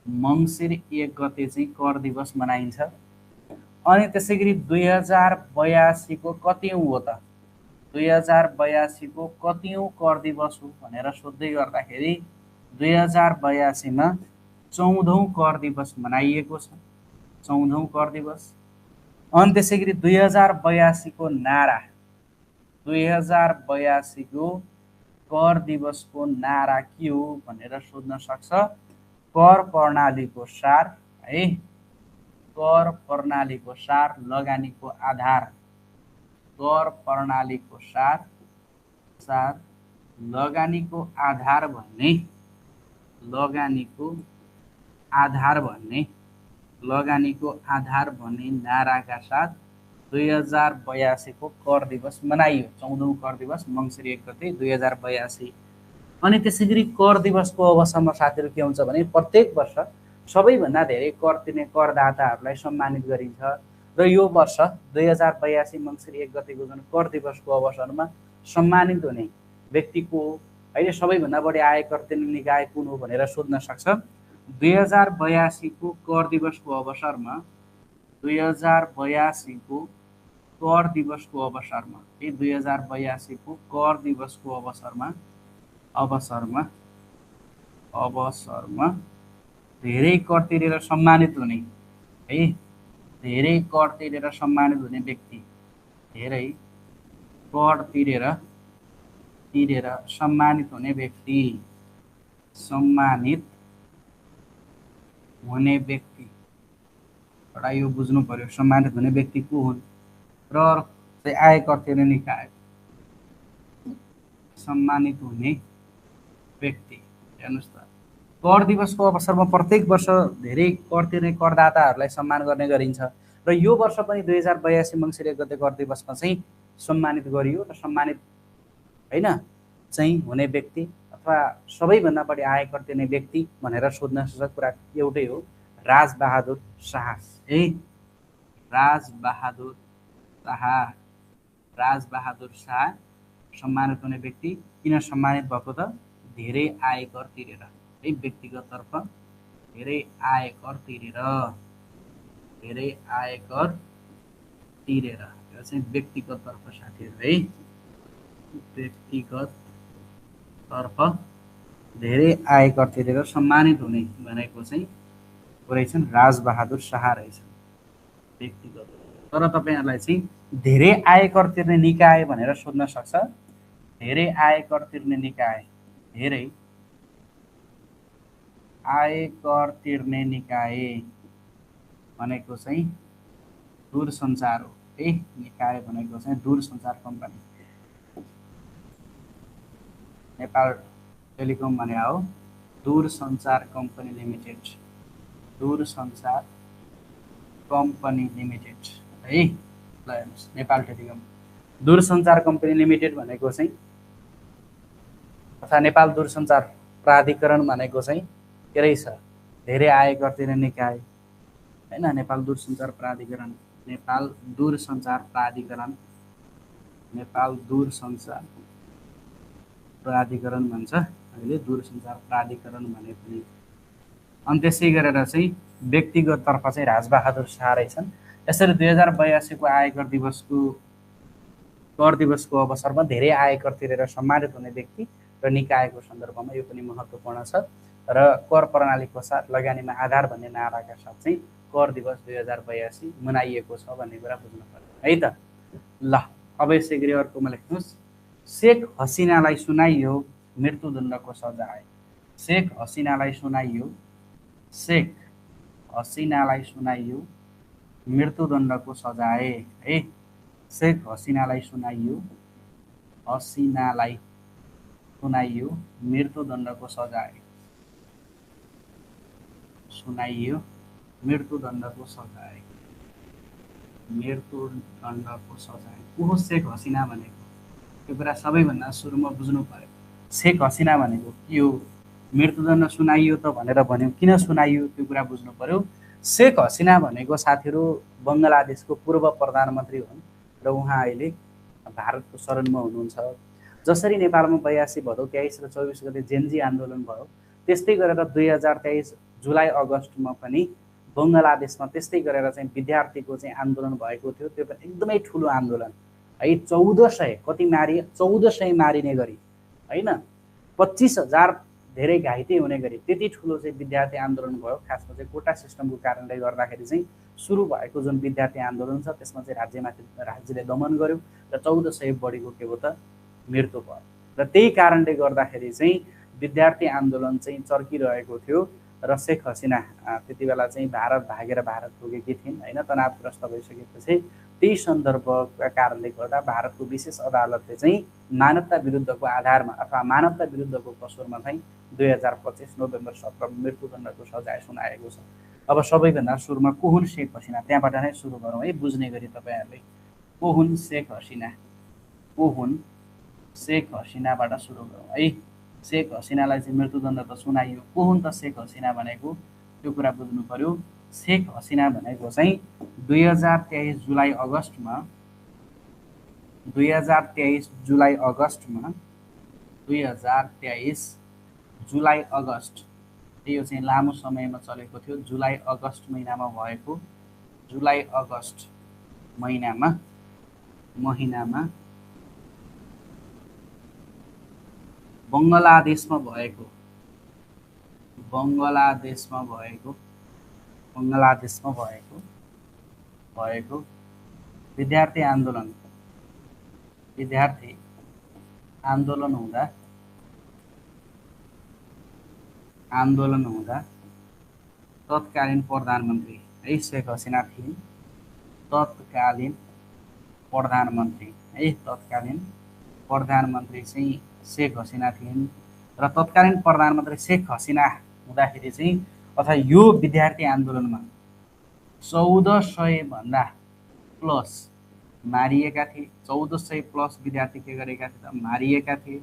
[SPEAKER 1] मङ्सिर 1 गते चाहिँ कर दिवस मनाइन्छ। अनि त्यसै गरी 2082 को कतिौँ हो त? 2082 को कतिौँ कर दिवस हो भनेर सोध्दै गर्दाखेरि 2082 मा 14औं कर दिवस मनाइएको छ। 14औं कर दिवस। अनि त्यसै गरी 2082 को नारा, 2082 को कर दिवसको नारा के हो भनेर सोध्न सक्छ। कर प्रणालीको सार है, कर प्रणालीको सार, लगानीको आधार, कर प्रणालीको सार सार लगानीको आधार भन्ने, लगानीको आधार भन्ने, लगानीको आधार भन्ने नाराका साथ 2082 को कर दिवस मनाइयो। 14औं कर दिवस मङ्सिर 1 गते 2082। अनि त्यसै गरी कर दिवसको अवसरमा साथीहरू के हुन्छ भने प्रत्येक वर्ष सबैभन्दा धेरै कर तिर्ने करदाताहरूलाई सम्मानित गरिन्छ। र यो वर्ष 2082 मङ्सिर 1 गतेको जुन कर दिवसको अवसरमा सम्मानित हुने व्यक्ति को हो होइन, सबैभन्दा बढी आयकर तिर्ने निकाय कुन हो भनेर सोध्न सक्छ। 2082 को कर दिवसको अवसरमा, 2082 को कर दिवसको अवसरमा, 2082 को कर दिवसको अवसरमा धेरै कर तिरेर सम्मानित हुने है, धेरै कर तिरेर सम्मानित हुने व्यक्ति, धेरै कर तिरेर सम्मानित हुने व्यक्ति, सम्मानित हुने व्यक्ति एउटा यो बुझ्नु पर्यो। सम्मानित हुने व्यक्ति को हुन् र चाहिँ आयकर तिर्ने निकाय, सम्मानित हुने व्यक्ति। हेर्नुस् त, कर दिवसको अवसरमा प्रत्येक वर्ष धेरै कर तिर्ने करदाताहरूलाई सम्मान गर्ने गरिन्छ र यो वर्ष पनि 2082 मङ्सिर 1 गते कर दिवसमा चाहिँ सम्मानित गरियो। र सम्मानित होइन चाहिँ हुने व्यक्ति अथवा सबैभन्दा बढी आयकर तिर्ने व्यक्ति भनेर सोध्न सक्छ। कुरा एउटै हो, राजबहादुर शाह है, राजबहादुर शाह। राजबहादुर शाह सम्मानित हुने व्यक्ति। किन सम्मानित भएको त? धेरै आयकर तिरेर है, व्यक्तिगत तर्फ धेरै आयकर तिरेर, धेरै आयकर तिरेर, यो चाहिँ व्यक्तिगत तर्फ साथीहरू है, व्यक्तिगत तर्फ धेरै आयकर तिरेर सम्मानित हुने भनेको चाहिँ रहेछन् राजबहादुर शाह रहेछन् व्यक्तिगत। तर तपाईहरुलाई चाहिँ धेरै आयकर तिर्ने निकाय भनेर सोध्न सक्छ। धेरै आयकर तिर्ने निकाय, धेरै आयकर तिर्ने निकाय भनेको चाहिँ दूरसञ्चार हो है। निकाय भनेको चाहिँ दूरसञ्चार कम्पनी, नेपाल टेलिकम भने हो दूरसञ्चार कम्पनी लिमिटेड, दूरसञ्चार कम्पनी लिमिटेड है। ल हेर्नुस्, नेपाल टेलिकम दूरसञ्चार कम्पनी लिमिटेड भनेको चाहिँ अथवा नेपाल दूरसञ्चार प्राधिकरण भनेको चाहिँ के रहेछ? धेरै आयकर तिर्ने निकाय हैन। नेपाल दूरसञ्चार प्राधिकरण, नेपाल दूरसञ्चार प्राधिकरण, नेपाल दूरसञ्चार प्राधिकरण भन्छ अहिले, दूरसञ्चार प्राधिकरण भने पनि। अनि त्यसै गरेर चाहिँ व्यक्तिगत तर्फ चाहिँ राजबहादुर शाह रहेछन्। यसरी 2082 को आयकर दिवसको कर दिवसको अवसरमा धेरै आयकर तिरेर सम्मानित हुने व्यक्ति र निकायको सन्दर्भमा यो पनि महत्त्वपूर्ण छ। र कर प्रणालीको साथ लगानीमा आधार भन्ने नाराका साथ चाहिँ कर दिवस 2082 मनाइएको छ भन्ने कुरा बुझ्नु पर्यो है त। ल अब यसै गरी अर्कोमा लेख्नुस्, शेख हसिनालाई सुनाइयो मृत्युदण्डको सजाय। शेख हसिनालाई सुनाइयो, शेख हसिनालाई सुनाइयो मृत्युदण्डको सजाय है। शेख हसिनालाई सुनाइयो, हसिनालाई सुनाइयो मृत्युदण्डको सजाय, सुनाइयो मृत्युदण्डको सजाय, मृत्युदण्डको सजाय। को हो शेख हसिना भनेको? त्यो कुरा सबैभन्दा सुरुमा बुझ्नु पर्यो। शेख हसिना भनेको के हो? मृत्युदण्ड सुनाइयो त भनेर भन्यो, किन सुनाइयो त्यो कुरा बुझ्नु पर्यो। शेख हसिना भनेको साथीहरू बङ्गलादेशको पूर्व प्रधानमन्त्री हुन् र उहाँ अहिले भारतको शरणमा हुनुहुन्छ। जसरी नेपालमा 82 भदौ 23 र 24 गते जेनजी आन्दोलन भयो, त्यस्तै गरेर 2023 जुलाई अगस्टमा पनि बङ्गलादेशमा त्यस्तै गरेर चाहिँ विद्यार्थीको चाहिँ आन्दोलन भएको थियो। त्यो पनि एकदमै ठुलो आन्दोलन है। 1400 कति मारिए, 1400 मारिने गरी होइन, 25,000 धेरै घाइते हुने गरी त्यति ठुलो चाहिँ विद्यार्थी आन्दोलन भयो। खासमा चाहिँ कोटा सिस्टमको कारणले गर्दाखेरि चाहिँ सुरु भएको जुन विद्यार्थी आन्दोलन छ त्यसमा चाहिँ राज्यले दमन गर्यो र 1400 बढीको के भयो त मृत्यु भयो। र त्यही कारणले गर्दाखेरि चाहिँ विद्यार्थी आन्दोलन चाहिँ चर्किरहेको थियो र शेख हसिना त्यति बेला चाहिँ भारत भागेर भारत पुगेकी थिइन् होइन, तनावग्रस्त भइसकेपछि। त्यही सन्दर्भका कारणले गर्दा भारतको विशेष अदालतले चाहिँ मानवता विरुद्धको आधारमा अथवा मानवता विरुद्धको कसुरमा चाहिँ 2025 नोभेम्बर 17 मृत्युदण्डको सजाय सुनाएको छ। अब सबैभन्दा सुरुमा को हुन् शेख हसिना, त्यहाँबाट नै सुरु गरौँ है बुझ्ने गरी तपाईँहरूले। को हुन् शेख हसिना, को हुन् शेख हसिनाबाट सुरु गरौँ है। शेख हसिनालाई चाहिँ मृत्युदण्ड त सुनाइयो, को हुन् त शेख हसिना भनेको त्यो कुरा बुझ्नु पर्यो। शेख हसिना भनेको चाहिँ 2023 जुलाई अगस्टमा 2023 जुलाई अगस्ट यो चाहिँ लामो समयमा चलेको थियो। जुलाई अगस्ट महिनामा भएको, जुलाई अगस्ट महिनामा बङ्गलादेशमा भएको विद्यार्थी आन्दोलन हुँदा तत्कालीन प्रधानमन्त्री है शेख हसिना थिइन्। तत्कालीन प्रधानमन्त्री चाहिँ शेख हसिना थिइन् र तत्कालीन प्रधानमन्त्री शेख हसिना हुँदाखेरि चाहिँ अथवा यो विद्यार्थी आन्दोलनमा 1400 भन्दा प्लस मारिएका थिए। 1400 प्लस विद्यार्थी के गरेका थिए त मारिएका थिए।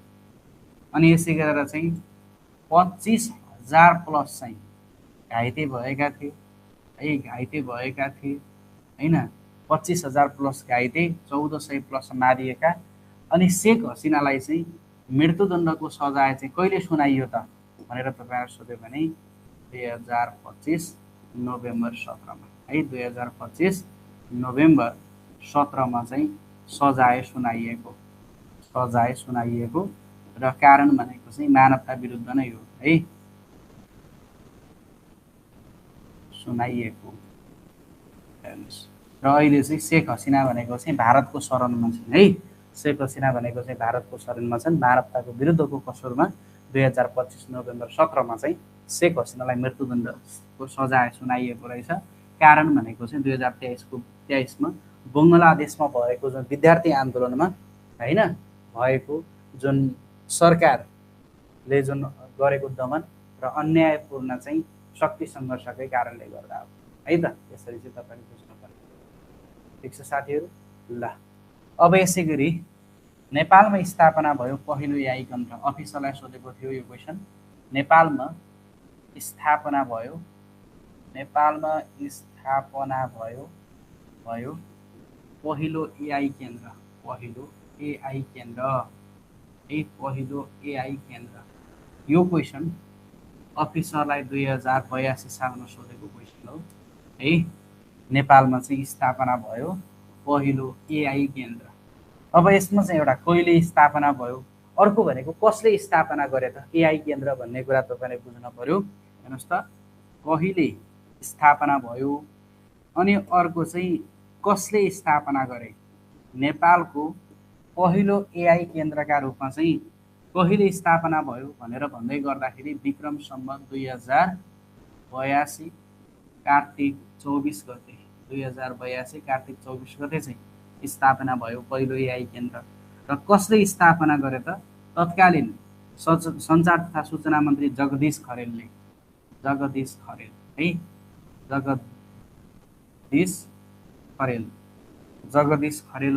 [SPEAKER 1] अनि यसै गरेर चाहिँ 25,000 प्लस चाहिँ घाइते भएका थिए होइन। 25,000 प्लस घाइते, 1400 प्लस मारिएका। अनि शेख हसिनालाई चाहिँ मृत्युदण्डको सजाय चाहिँ कहिले सुनाइयो त भनेर तपाईँहरू सोध्यो भने 2025 नोभेम्बर 17मा है। 2025 नोभेम्बर 17मा चाहिँ सजाय सुनाइएको र कारण भनेको चाहिँ मानवता विरुद्ध नै हो है सुनाइएको। र अहिले चाहिँ शेख हसिना भनेको चाहिँ भारतको शरणमा छन् है। शेख हसिना भनेको चाहिँ भारतको शरणमा छन्। मानवताको विरुद्धको कसुरमा 2025 नोभेम्बर 17मा चाहिँ शेख हसिनालाई मृत्युदण्डको सजाय सुनाइएको रहेछ। कारण भनेको चाहिँ 2023मा बङ्गलादेशमा भएको जुन विद्यार्थी आन्दोलनमा होइन भएको जुन सरकारले जुन गरेको दमन र अन्यायपूर्ण चाहिँ शक्ति सङ्घर्षकै कारणले गर्दा हो है त। यसरी चाहिँ तपाईँले बुझ्नु पर्यो। ठिक छ साथीहरू। ल अब यसै गरी नेपालमा स्थापना भयो पहिलो एआई केन्द्र। अफिसरलाई सोधेको थियो यो क्वेसन। नेपालमा स्थापना भयो पहिलो एआई केन्द्र। यो क्वेसन अफिसरलाई 2082 सालमा सोधेको क्वेसन हो है। नेपालमा चाहिँ स्थापना भयो पहिलो एआई केन्द्र। अब यसमा चाहिँ एउटा कहिले स्थापना भयो, अर्को भनेको कसले स्थापना गरे त एआई केन्द्र भन्ने कुरा तपाईँले बुझ्न पर्यो। हेर्नुहोस् त, कहिले स्थापना भयो अनि अर्को चाहिँ कसले स्थापना गरे। नेपालको पहिलो एआई केन्द्रका रूपमा चाहिँ कहिले स्थापना भयो भनेर भन्दै गर्दाखेरि विक्रम सम्वत 2082 कार्तिक 24 गते 2082 कार्तिक 24 गते चाहिँ स्थापना भयो पहिलो एआई केन्द्र। र कसले स्थापना गरे त तत्कालीन सञ्चार तथा सूचना मन्त्री जगदीश खरेल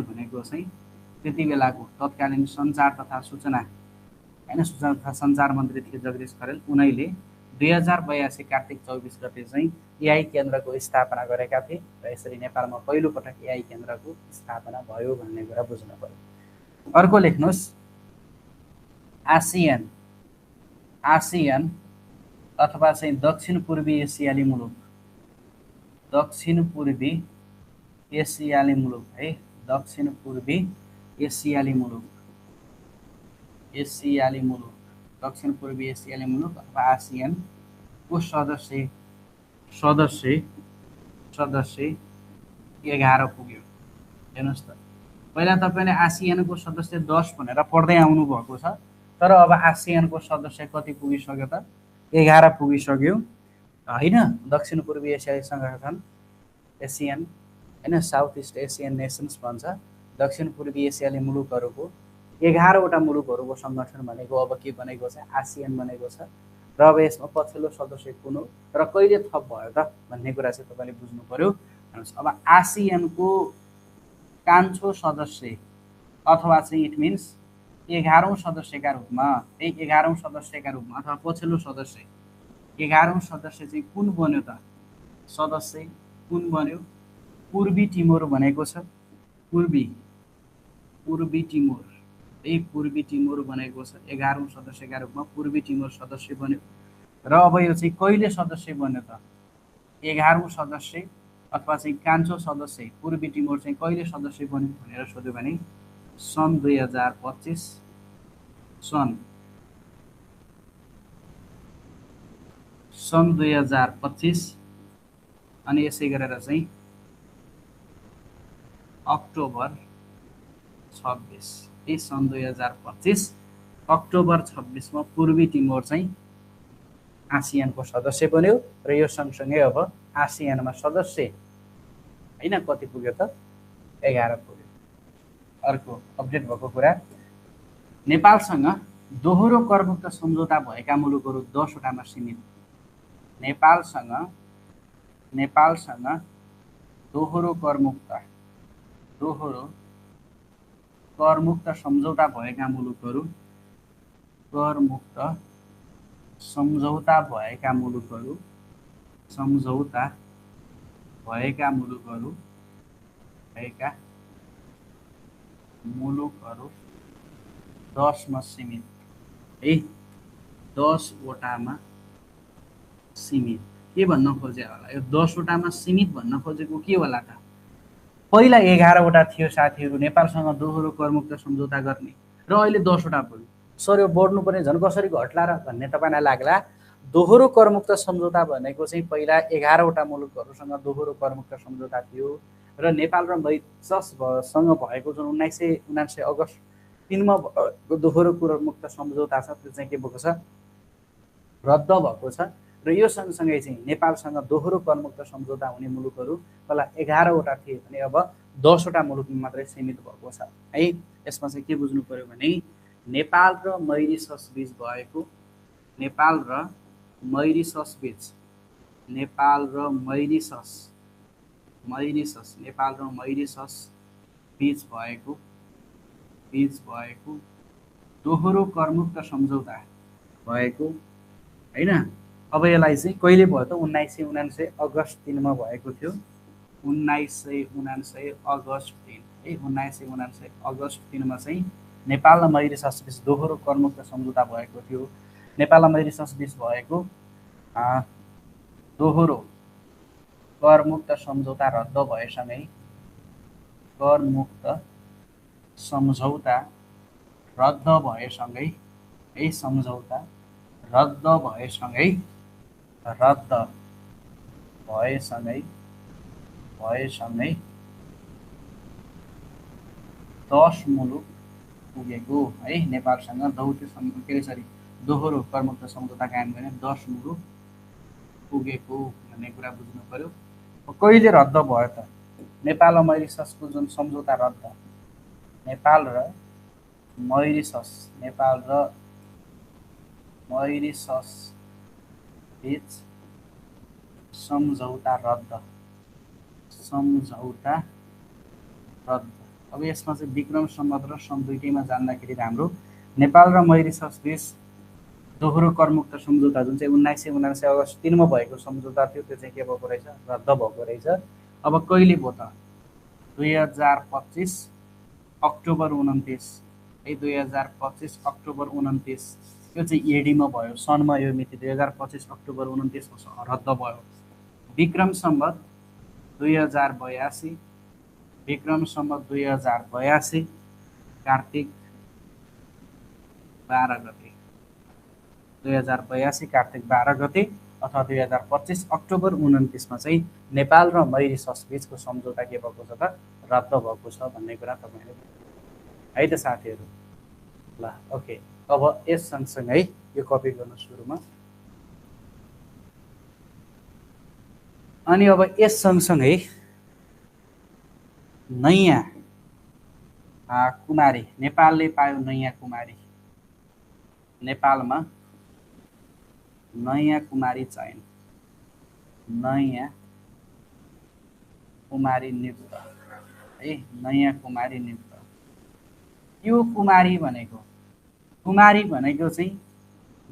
[SPEAKER 1] भनेको चाहिँ त्यति बेलाको तत्कालीन सञ्चार तथा सूचना होइन सूचना तथा सञ्चार मन्त्री थिए जगदीश खरेल। उनैले 2082 कार्तिक 24 गते चाहिँ एआई केन्द्रको स्थापना गरेका थिए र यसरी नेपालमा पहिलोपटक एआई केन्द्रको स्थापना भयो भन्ने कुरा बुझ्नु पर्यो। अर्को लेख्नुहोस्, आसियान आसियान अथवा चाहिँ दक्षिण पूर्वी एसियाली मुलुक, दक्षिण पूर्वी एसियाली मुलुक है, दक्षिण पूर्वी एसियाली मुलुक, एसियाली मुलुक, दक्षिण पूर्वी एसियाली मुलुक अथवा आसियान को सदस्य सदस्य सदस्य 11 पुग्यो। हेर्नुहोस् त, पहिला तपाईँले आसियानको सदस्य 10 भनेर पढ्दै आउनु भएको छ, तर अब आसियानको सदस्य कति पुगिसक्यो त? 11 पुगिसक्यो होइन। दक्षिण पूर्वी एसियाली सङ्गठन एसियन होइन, साउथ इस्ट एसियन नेसन्स भन्छ। दक्षिण पूर्वी एसियाली मुलुकहरूको 11वटा मुलुकहरूको सङ्गठन भनेको अब के बनेको छ? आसियान बनेको छ। र अब यसमा पछिल्लो सदस्य कुन हो र कहिले थप भयो त भन्ने कुरा चाहिँ तपाईँले बुझ्नु पर्यो। अब आसियानको कान्छो सदस्य अथवा चाहिँ इट मिन्स 11औं सदस्यका रूपमा, 11औं सदस्यका रूपमा अथवा पछिल्लो सदस्य 11औं सदस्य चाहिँ कुन बन्यो त? सदस्य कुन बन्यो? पूर्वी टिमोर बनेको छ। पूर्वी टिमोर, पूर्वी टिमोर बनेको छ। 11औं सदस्यका रूपमा पूर्वी टिमोर सदस्य बन्यो। र अब यो चाहिँ कहिले सदस्य बन्यो त? 11औं सदस्य अथवा चाहिँ कान्छो सदस्य पूर्वी टिमोर चाहिँ कहिले सदस्य बन्यो भनेर सोध्यो भने सन् 2025 सन् 2025 अनि यसै गरेर चाहिँ अक्टोबर 26 सन् 2025 अक्टोबर 26 मा पूर्वी टिमोर चाहिँ आसियानको सदस्य बन्यो। र यो सँगसँगै अब आसियानमा सदस्य होइन कति पुग्यो त? 11 पुग्यो। अर्को अपडेट भएको कुरा, नेपालसँग दोहोरो करमुक्त सम्झौता भएका मुलुकहरू 10 वटामा सीमित। नेपालसँग दोहोरो करमुक्त सम्झौता भएका मुलुकहरू, सम्झौता भएका मुलुकहरू 10 मा सीमित है, 10 वटामा सीमित। के भन्न खोजे होला? यो 10 वटामा सीमित भन्न खोजेको के होला त? पहिला 11 वटा थियो साथीहरू नेपालसँग दोहोरो करमुक्त सम्झौता गर्ने, र अहिले 10 वटा पुग्यो। सर यो बढ्नु पर्ने झन् कसरी घट्ला र भन्ने तपाईँलाई लाग्ला। दोहोरो करमुक्त सम्झौता भनेको चाहिँ पहिला 11 वटा मुलुकहरूसँग दोहोरो करमुक्त सम्झौता थियो, र नेपाल र मरिसससँग भएको जुन 1979 अगस्त 3 मा दोहोरो करमुक्त सम्झौता छ त्यो चाहिँ के भएको छ? रद्द भएको छ। र यो सँगसँगै चाहिँ नेपालसँग दोहोरो करमुक्त सम्झौता हुने मुलुकहरू पहिला 11 वटा थिए भने अब 10 वटा मुलुकमा मात्रै सीमित भएको छ है। यसमा चाहिँ के बुझ्नु पर्यो भने नेपाल र मरिसस बीच भएको, नेपाल र मरिसस बीच भएको दोहोरो करमुक्त सम्झौता भएको हैन। अब यसलाई चाहिँ कहिले भयो त? 1979 अगस्त 3 मा भएको थियो। 1979 अगस्त 3 है, 1979 अगस्त 3 मा चाहिँ नेपाल र मरिसस बीच दोहोरो करमुक्त सम्झौता भएको थियो। नेपाल र मरिसस बीच भएको दोहोरो करमुक्त सम्झौता रद्द भएसँगै, करमुक्त सम्झौता रद्द भएसँगै है, सम्झौता रद्द भएसँगै 10 मुलुक पुगेको है। नेपालसँग दोहोरो करमुक्त सम्झौता कायम गर्ने 10 मुलुक पुगेको भन्ने कुरा बुझ्नु पर्यो। कहिले रद्द भयो त? नेपाल र मरिससको जुन सम्झौता रद्द, नेपाल र मरिसस बीच सम्झौता रद्द। अब यसमा चाहिँ विक्रम सम्वत र सन् दुईटैमा जान्दाखेरि राम्रो। नेपाल र मरिसस बीच दोहोरो करमुक्त सम्झौता जुन चाहिँ 1979 अगस्त 3 मा भएको सम्झौता थियो त्यो चाहिँ के भएको रहेछ? रद्द भएको रहेछ। अब कहिले भयो त? 2025 अक्टोबर 29 है 2025 अक्टोबर 29। यो चाहिँ एडीमा भयो, सनमा यो मिति 2025 अक्टोबर 29 रद्द भयो। विक्रम सम्वत 2082, विक्रम सम्वत 2082 कार्तिक 12 गते, 2082 कार्तिक 12 गते अथवा 2025 अक्टोबर 29मा चाहिँ नेपाल र मरिसस बिचको सम्झौता के भएको छ त, रद्द भएको छ भन्ने कुरा तपाईँले है त साथीहरू। ल ओके, अब यस सँगसँगै यो कपी गर्नु सुरुमा। अनि अब यस सँगसँगै नयाँ कुमारी, नेपालले पायो नयाँ कुमारी। नेपालमा नयाँ कुमारी चयन, नयाँ कुमारी नियुक्त है, नयाँ कुमारी नियुक्त। यो कुमारी भनेको चाहिँ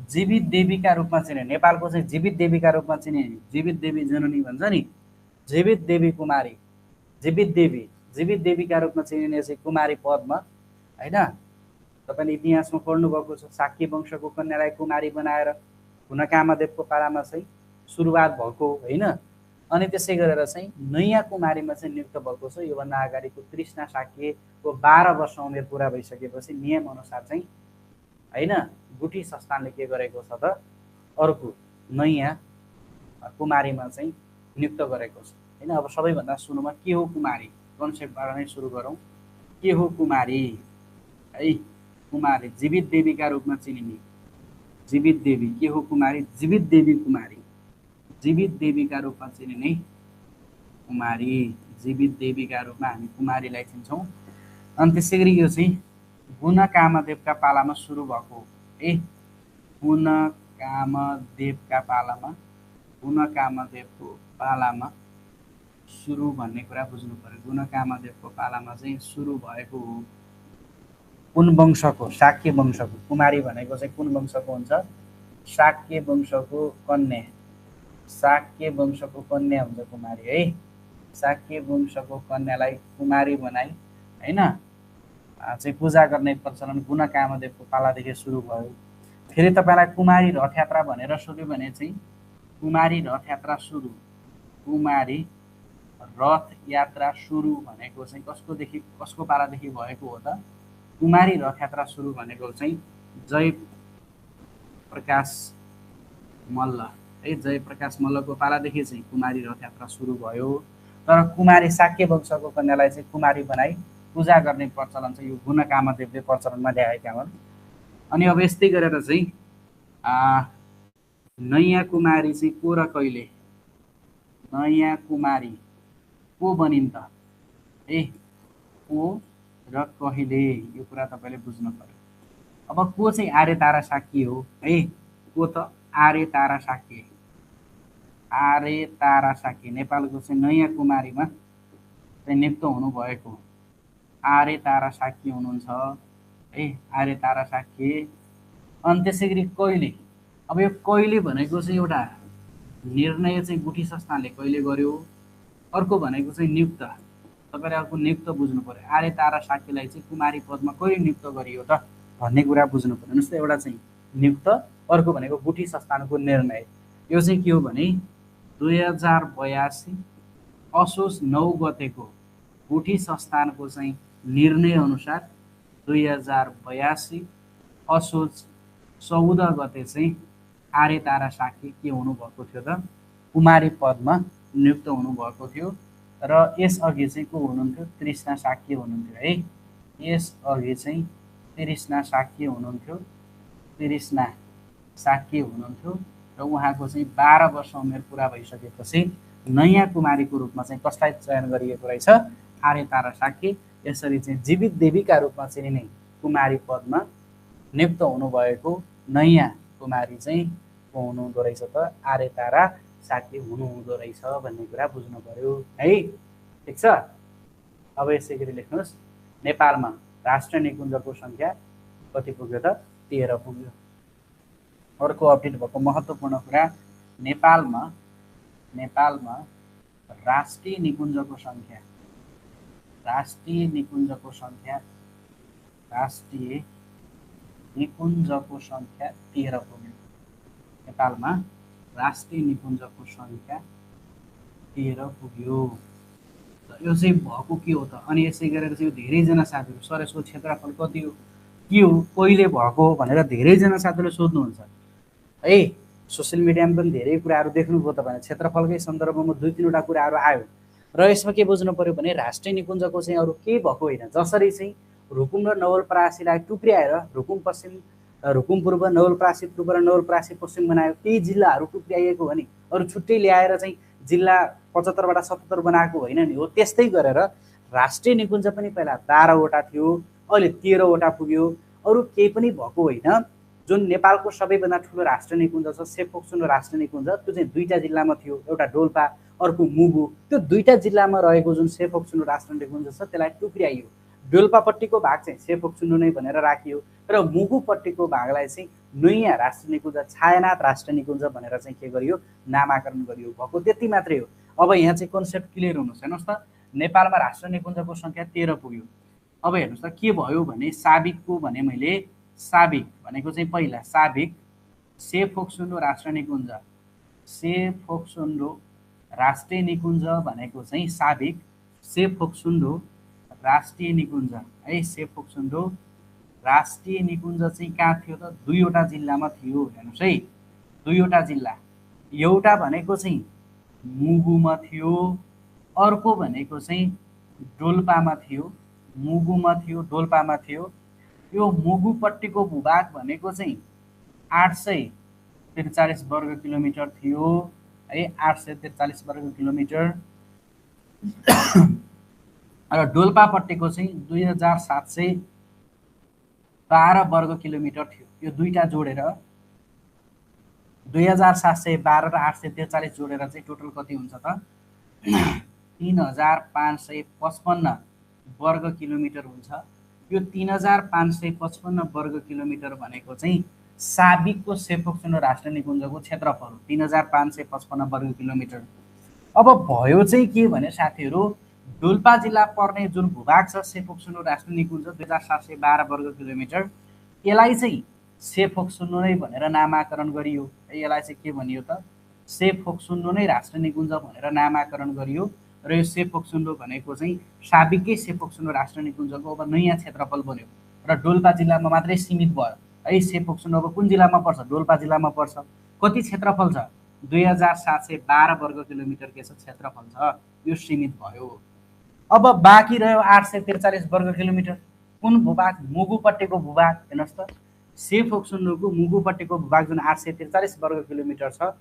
[SPEAKER 1] जीवित देवीका रूपमा चिने, नेपालको चाहिँ जीवित देवीका रूपमा चिने, जीवित देवी जननी भन्छ नि, जीवित देवी कुमारी, जीवित देवीका रूपमा चिनिने चाहिँ कुमारी पद्म हैन। तपाईले इतिहासमा पढ्नु भएको छ, शाक्य वंशको कन्यालाई कुमारी बनाएर हुन कामदेवको पालामा चाहिँ सुरुवात भएको हैन। अनि त्यसै गरेर चाहिँ नयाँ कुमारीमा चाहिँ नियुक्त भएको छ। योभन्दा अगाडिको तृष्णा शाक्यको 12 वर्ष उमेर पुरा भइसकेपछि नियम अनुसार चाहिँ हैन गुठी संस्थानले के गरेको छ त, अर्को नयाँ कुमारीमा चाहिँ नियुक्त गरेको छ हैन। अब सबैभन्दा सुरुमा के हो कुमारी, कन्सेप्टबाट नै सुरु गरौँ। के हो कुमारी है, कुमारी जीवित देवीका रूपमा चिनिने, जीवित देवी के हो कुमारी, जीवित देवी कुमारी, जीवित देवीका रूपमा चिनिने कुमारी, जीवित देवीका रूपमा हामी कुमारीलाई चिन्छौँ। अनि त्यसै गरी यो चाहिँ गुण कामदेवका पालामा सुरु भएको है, गुण कामदेवका पालामा, गुण कामदेवको पालामा सुरु भन्ने कुरा बुझ्नु पर्यो। गुण कामदेवको पालामा चाहिँ सुरु भएको हो। कुन वंशको, शाक्य वंशको कुमारी भनेको चाहिँ कुन वंशको हुन्छ, शाक्य वंशको कन्या, शाक्य वंशको कन्या हुन्छ कुमारी है। शाक्य वंशको कन्यालाई कुमारी बनाई हैन चाहिँ पूजा गर्ने प्रचलन गुण कामदेवको पालादेखि सुरु भयो। फेरि तपाईलाई कुमारी रथ यात्रा भनेर सोध्यो भने चाहिँ कुमारी रथ यात्रा सुरु, कुमारी रथ यात्रा सुरु भनेको चाहिँ कसकोदेखि, कसको पालादेखि भएको हो त, कुमारी रथ यात्रा सुरु भनेको चाहिँ जयप्रकाश मल्ल है, जयप्रकाश मल्लको पालादेखि चाहिँ कुमारी रथ यात्रा सुरु भयो। तर कुमारी शाक्य वंशको कन्यालाई चाहिँ कुमारी बनाई पूजा गर्ने प्रचलन चाहिँ यो गुण कामदेवले प्रचलनमा ल्याएका हुन्। अनि अब यस्तै गरेर चाहिँ नयाँ कुमारी चाहिँ को र कहिले, नयाँ कुमारी को बनिन् त ए, को र कहिले, यो कुरा तपाईँले बुझ्नु पर्यो। अब को चाहिँ आर्य तारा शाक्य हो है, को त आर्य तारा शाक्य, आर्य तारा शाक्य नेपालको चाहिँ नयाँ कुमारीमा चाहिँ नियुक्त हुनुभएको आर्य तारा शाक्य हुनुहुन्छ है, आर्य तारा शाक्य। अनि त्यसै गरी कहिले, अब यो कहिले भनेको चाहिँ एउटा निर्णय चाहिँ गुठी संस्थानले कहिले गर्यो, अर्को भनेको चाहिँ नियुक्त, तपाईँले अर्को नियुक्त बुझ्नु पर्यो। आर्य तारा शाक्यलाई चाहिँ कुमारी पदमा कहिले नियुक्त गरियो त भन्ने कुरा बुझ्नु पर्यो। जस्तै एउटा चाहिँ नियुक्त, अर्को भनेको गुठी संस्थानको निर्णय। यो चाहिँ के हो भने 2082 असोज 9 गतेको गुठी संस्थानको चाहिँ निर्णय अनुसार 2082 असोज 14 गते चाहिँ आर्य तारा शाक्य के हुनुभएको थियो त, कुमारी पदमा नियुक्त हुनुभएको थियो। र यसअघि चाहिँ को हुनुहुन्थ्यो, तृष्णा शाक्य हुनुहुन्थ्यो है, यसअघि चाहिँ तृष्णा शाक्य हुनुहुन्थ्यो, तृष्णा शाक्य हुनुहुन्थ्यो। र उहाँको चाहिँ 12 वर्ष उमेर पुरा भइसकेपछि नयाँ कुमारीको रूपमा चाहिँ कसलाई चयन गरिएको रहेछ, आर्य तारा शाक्य। यसरी चाहिँ जीवित देवीका रूपमा चिनिने कुमारी पदमा नियुक्त हुनुभएको नयाँ कुमारी चाहिँ को हुनुहुँदो रहेछ त, आर्य तारा शाक्य हुनुहुँदो रहेछ भन्ने कुरा बुझ्नु पर्यो है। ठिक छ। अब यसै गरी लेख्नुहोस्, नेपालमा राष्ट्रिय निकुञ्जको सङ्ख्या कति पुग्यो त, 13 पुग्यो। अर्को अपडेट भएको महत्त्वपूर्ण कुरा, नेपालमा राष्ट्रिय निकुञ्जको सङ्ख्या, राष्ट्रिय निकुञ्जको सङ्ख्या राष्ट्रिय निकुञ्जको सङ्ख्या 13 पुग्यो। नेपालमा राष्ट्रिय निकुञ्जको सङ्ख्या 13 पुग्यो। यो चाहिँ भएको के हो त? अनि यसै गरेर चाहिँ धेरैजना साथीहरू सर यसको क्षेत्रफल कति हो, के हो, कहिले भएको भनेर धेरैजना साथीहरूले सोध्नुहुन्छ है। सोसियल मिडियामा पनि धेरै कुराहरू देख्नुभयो तपाईँले, क्षेत्रफलकै सन्दर्भमा 2-3वटा कुराहरू आयो र यसमा के बुझ्नु पर्यो भने राष्ट्रिय निकुञ्जको चाहिँ अरू केही भएको होइन। जसरी चाहिँ रुकुम र नवलपरासीलाई टुक्र्याएर रुकुम पश्चिम, रुकुम पूर्व, नवलपरासी पूर्व र नवलपरासी पश्चिम बनायो, केही जिल्लाहरू टुक्र्याइएको हो नि, अरू छुट्टै ल्याएर चाहिँ जिल्ला 75बाट 77 बनाएको होइन नि। हो त्यस्तै गरेर राष्ट्रिय निकुञ्ज पनि पहिला 12वटा थियो, अहिले 13वटा पुग्यो। अरू केही पनि भएको होइन। जुन नेपालको सबैभन्दा ठुलो राष्ट्रिय निकुञ्ज छ सेफोक्सुन्डो राष्ट्रिय निकुञ्ज, त्यो चाहिँ 2टा जिल्लामा थियो, एउटा डोल्पा अर्को मुगु। त्यो 2टा जिल्लामा रहेको जुन सेफोक्सुन्डो राष्ट्रिय निकुञ्ज छ त्यसलाई टुक्र्याइयो। डोल्पापट्टिको भाग चाहिँ सेफोक्सुन्डो नै भनेर राखियो र मुगुपट्टिको भागलाई चाहिँ नयाँ राष्ट्रिय निकुञ्ज, छायानाथ राष्ट्रिय निकुञ्ज भनेर चाहिँ के गरियो, नामाकरण गरियो। भएको त्यति मात्रै हो। अब यहाँ चाहिँ कन्सेप्ट क्लियर हुनुहोस्। हेर्नुहोस् त, नेपालमा राष्ट्रिय निकुञ्जको सङ्ख्या 13 पुग्यो। अब हेर्नुहोस् त के भयो भने साबिकको भने मैले साबिक भनेको चाहिँ पहिला साबिक सेफोक्सुन्डो राष्ट्रिय निकुञ्ज, सेफोक्सुन्डो राष्ट्रिय निकुञ्ज भनेको चाहिँ साबिक सेफोक्सुन्डो राष्ट्रिय निकुञ्ज है। सेफोक्सुन्डो राष्ट्रिय निकुञ्ज चाहिँ कहाँ थियो त? 2वटा जिल्लामा थियो। हेर्नुहोस् है, 2वटा जिल्ला, एउटा भनेको चाहिँ मुगुमा थियो, अर्को भनेको चाहिँ डोल्पामा थियो। मुगुमा थियो, डोल्पामा थियो। यो मुगुपट्टिको भूभाग भनेको चाहिँ 843 वर्ग किलोमिटर थियो है, 843 वर्ग किलोमिटर। र डोल्पापट्टिको चाहिँ 2712 वर्ग किलोमिटर थियो। यो 2टा जोडेर 2712 र 843 जोडेर चाहिँ टोटल कति हुन्छ त? 3555 वर्ग किलोमिटर हुन्छ। यो 3555 वर्ग किलोमिटर भनेको चाहिँ साबिकको सेफोक्सुन्डो राष्ट्रिय निकुञ्जको क्षेत्रफल हो, 3555 वर्ग किलोमिटर। अब भयो चाहिँ के भने साथीहरू, डोल्पा जिल्ला पर्ने जुन भूभाग छ सेफोक्सुन्डो राष्ट्रिय निकुञ्ज 2712 वर्ग किलोमिटर, यसलाई चाहिँ सेफोक्सुन्डो नै भनेर नामाकरण गरियो। यसलाई चाहिँ के भनियो त? सेफोक्सुन्डो नै राष्ट्रिय निकुञ्ज भनेर नामाकरण गरियो। र यो सेफोक्सुन्डो भनेको चाहिँ साबिकै सेफोक्सुन्डो राष्ट्रिय निकुञ्जको अब नयाँ क्षेत्रफल बन्यो र डोल्पा जिल्लामा मात्रै सीमित भयो है। सेफोक्सुन्डो अब कुन जिल्लामा पर्छ? डोल्पा जिल्लामा पर्छ। कति क्षेत्रफल छ? 2712 वर्ग किलोमिटर के छ क्षेत्रफल छ। यो सीमित भयो। अब बाँकी रह्यो 843 वर्ग किलोमिटर। कुन भूभाग? मुगुपट्टिको भूभाग। हेर्नुहोस् त, सेफोक्सुन्डोको मुगुपट्टिको भूभाग जुन 843 वर्ग किलोमिटर छ,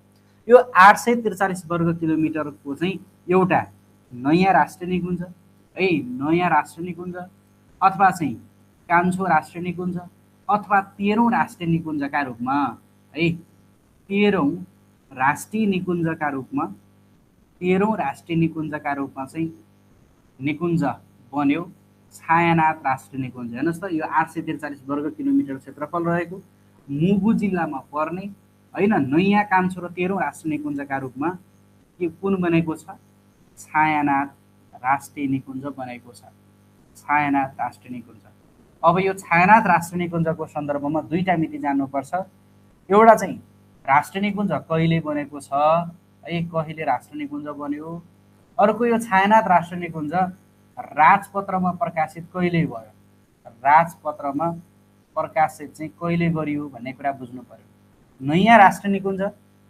[SPEAKER 1] यो 843 वर्ग किलोमिटरको चाहिँ एउटा नयाँ राष्ट्रिय निकुञ्ज है, नयाँ राष्ट्रिय निकुञ्ज अथवा चाहिँ कान्छो राष्ट्रिय निकुञ्ज अथवा 13औं राष्ट्रिय निकुञ्जका रूपमा है, 13औं राष्ट्रिय निकुञ्जका रूपमा, 13औं राष्ट्रिय निकुञ्जका रूपमा चाहिँ निकुञ्ज बन्यो छायानाथ राष्ट्रिय निकुञ्ज। हेर्नुहोस् त, यो 843 वर्ग किलोमिटर क्षेत्रफल रहेको मुगु जिल्लामा पर्ने होइन नयाँ कान्छो र 13औं राष्ट्रिय निकुञ्जका रूपमा के कुन बनेको छ? छायानाथ राष्ट्रिय निकुञ्ज बनेको छ, छायानाथ राष्ट्रिय निकुञ्ज। अब यो छायानाथ राष्ट्रिय निकुञ्जको सन्दर्भमा 2टा मिति जान्नुपर्छ। एउटा चाहिँ राष्ट्रिय निकुञ्ज कहिले बनेको छ है, कहिले राष्ट्रिय निकुञ्ज बन्यो। अर्को यो छायानाथ राष्ट्रिय निकुञ्ज राजपत्रमा प्रकाशित कहिले भयो, राजपत्रमा प्रकाशित चाहिँ कहिले गरियो भन्ने कुरा बुझ्नु पर्यो। नयाँ राष्ट्रिय निकुञ्ज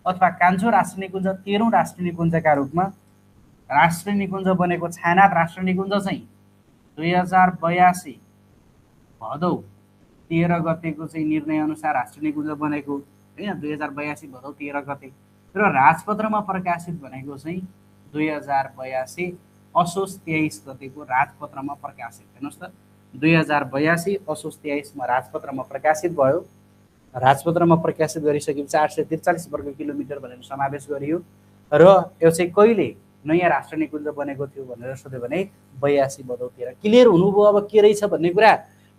[SPEAKER 1] अथवा कान्छो राष्ट्रिय निकुञ्ज 13औं राष्ट्रिय निकुञ्जका रूपमा राष्ट्रिय निकुञ्ज बनेको छायानाथ राष्ट्रिय निकुञ्ज चाहिँ 2082 भदौ 13 गतेको चाहिँ निर्णय अनुसार राष्ट्रिय निकुञ्ज बनेको होइन, 2082 भदौ 13 गते। र राजपत्रमा प्रकाशित भनेको चाहिँ 2082 असोज 23 गतेको राजपत्रमा प्रकाशित। हेर्नुहोस् त, 2082 असोज 23 मा राजपत्रमा प्रकाशित भयो। राजपत्रमा प्रकाशित गरिसकेपछि 843 वर्ग किलोमिटर भनेर समावेश गरियो। र यो चाहिँ कहिले नयाँ राष्ट्रिय निकुञ्ज बनेको थियो भनेर सोध्यो भने 82 भदौ 13। क्लियर हुनुभयो अब के रहेछ भन्ने कुरा?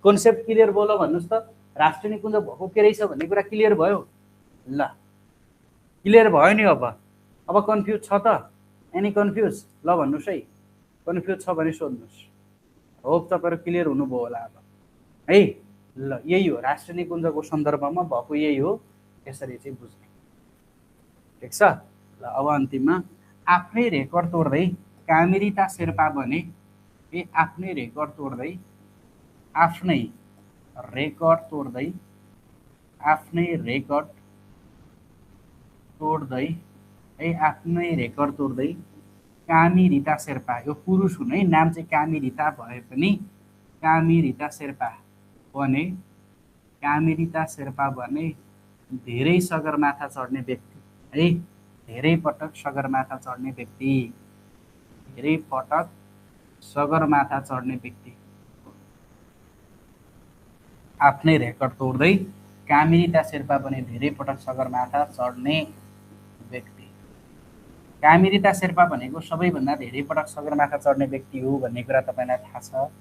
[SPEAKER 1] कन्सेप्ट क्लियर बोल भन्नुहोस् त। राष्ट्रिय निकुञ्ज भएको के रहेछ भन्ने कुरा क्लियर भयो? ल क्लियर भयो नि। अब कन्फ्युज छ त? Any confuse? ल भन्नुहोस् है, कन्फ्युज छ भने सोध्नुहोस्। होप तपाईँहरू क्लियर हुनुभयो होला अब है। ल यही हो राष्ट्रिय निकुञ्जको सन्दर्भमा भएको यही हो, यसरी चाहिँ बुझ्ने। ठिक छ। ल अब अन्तिममा आफ्नै रेकर्ड तोड्दै कामिरिता शेर्पा बने, आफ्नै रेकर्ड तोड्दै, आफ्नै रेकर्ड तोड्दै, आफ्नै रेकर्ड तोड्दै है, आफ्नै रेकर्ड तोड्दै कामी रिता शेर्पा, यो पुरुष हुन् है, नाम चाहिँ कामी रिता भए पनि कामी रिता शेर्पा बने, कामी रिता शेर्पा बने धेरै सगरमाथा चढ्ने व्यक्ति है, धेरै पटक सगरमाथा चढ्ने व्यक्ति, धेरै पटक सगरमाथा चढ्ने व्यक्ति, आफ्नै रेकर्ड तोड्दै कामिरिता शेर्पा बने धेरै पटक सगरमाथा चढ्ने व्यक्ति। कामिरिता शेर्पा भनेको सबैभन्दा धेरै पटक सगरमाथा चढ्ने व्यक्ति हो भन्ने कुरा तपाईँलाई थाहा छ।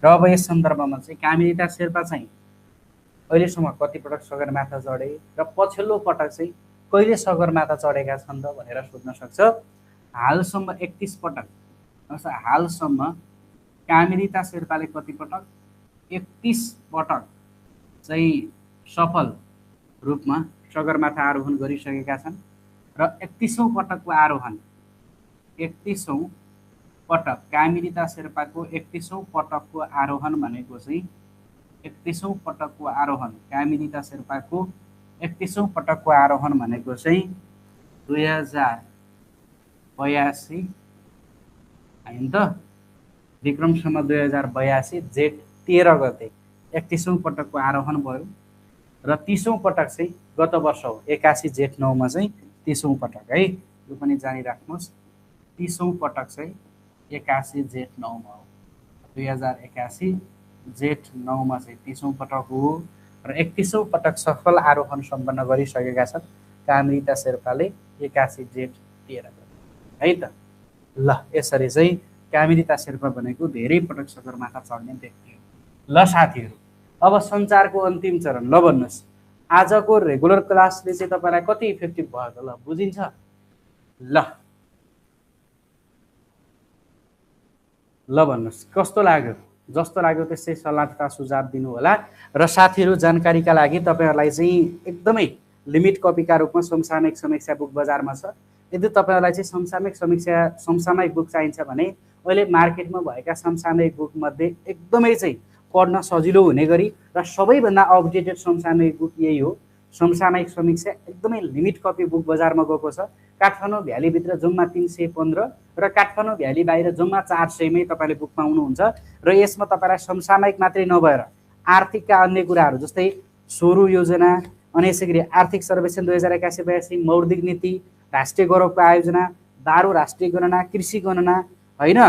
[SPEAKER 1] र अब यस सन्दर्भमा चाहिँ कामिरिता शेर्पा चाहिँ अहिलेसम्म कति पटक सगरमाथा चढे र पछिल्लो पटक चाहिँ कहिले सगरमाथा चढेका छन् त भनेर सोध्न सक्छ। हालसम्म 31 पटक, हालसम्म कामिरिता शेर्पाले कति पटक? 31 पटक चाहिँ सफल रूपमा सगरमाथा आरोहण गरिसकेका छन् र 31औं पटकको आरोहण, 31औं पटक कामिरिता शेर्पाको 31औं पटकको आरोहण भनेको चाहिँ 31औं पटकको आरोहण, कामिरिता शेर्पाको 31औं पटकको आरोहण भनेको चाहिँ 2082 होइन त, विक्रमसम्म 2082 जेठ 13 गते 31औं पटकको आरोहण भयो र 30औं पटक चाहिँ गत वर्ष हो 81 जेठ 9 मा चाहिँ 30औं पटक है, यो पनि जानिराख्नुहोस्। 30औं पटक चाहिँ 81 जेठ 9 मा हो, 2081 जेठ 9 मा चाहिँ 30औं पटक हो र 31औं पटक सफल आरोहण सम्पन्न गरिसकेका छन् कामिरिता शेर्पाले 81 जेठ 13 गते है त। ल यसरी चाहिँ कामिरिता शेर्पा भनेको धेरै पटक सगरमाथा चढ्ने व्यक्ति हो। ल साथीहरू, अब सञ्चारको अन्तिम चरण। ल भन्नुहोस्, आजको रेगुलर क्लासले चाहिँ तपाईँलाई कति इफेक्टिभ भयो त? ल बुझिन्छ? ल भन्नुहोस् कस्तो लाग्यो? जस्तो लाग्यो त्यस्तै सल्लाह तथा सुझाव दिनु होला। र साथीहरू, जानकारीका लागि तपाईँहरूलाई चाहिँ एकदमै लिमिट कपीका रूपमा समसामयिक समीक्षा बुक बजारमा छ। यदि तपाईँहरूलाई चाहिँ समसामयिक बुक चाहिन्छ भने अहिले मार्केटमा भएका समसामयिक बुकमध्ये एकदमै चाहिँ पढ्न सजिलो हुने गरी र सबैभन्दा अपडेटेड समसामयिक बुक यही हो। समसामयिक समीक्षा एकदमै लिमिट कपी बुक बजारमा गएको छ। काठमाडौँ भ्यालीभित्र जम्मा 315 र काठमाडौँ भ्याली बाहिर जम्मा 400 मै तपाईँले बुक पाउनुहुन्छ। र यसमा तपाईँलाई समसामयिक मात्रै नभएर आर्थिकका अन्य कुराहरू जस्तै सोरु योजना, अनि यसै गरी आर्थिक सर्वेक्षण 2081-82, मौद्रिक नीति, राष्ट्रिय गौरवको आयोजना, 12औं राष्ट्रिय गणना, कृषि गणना होइन,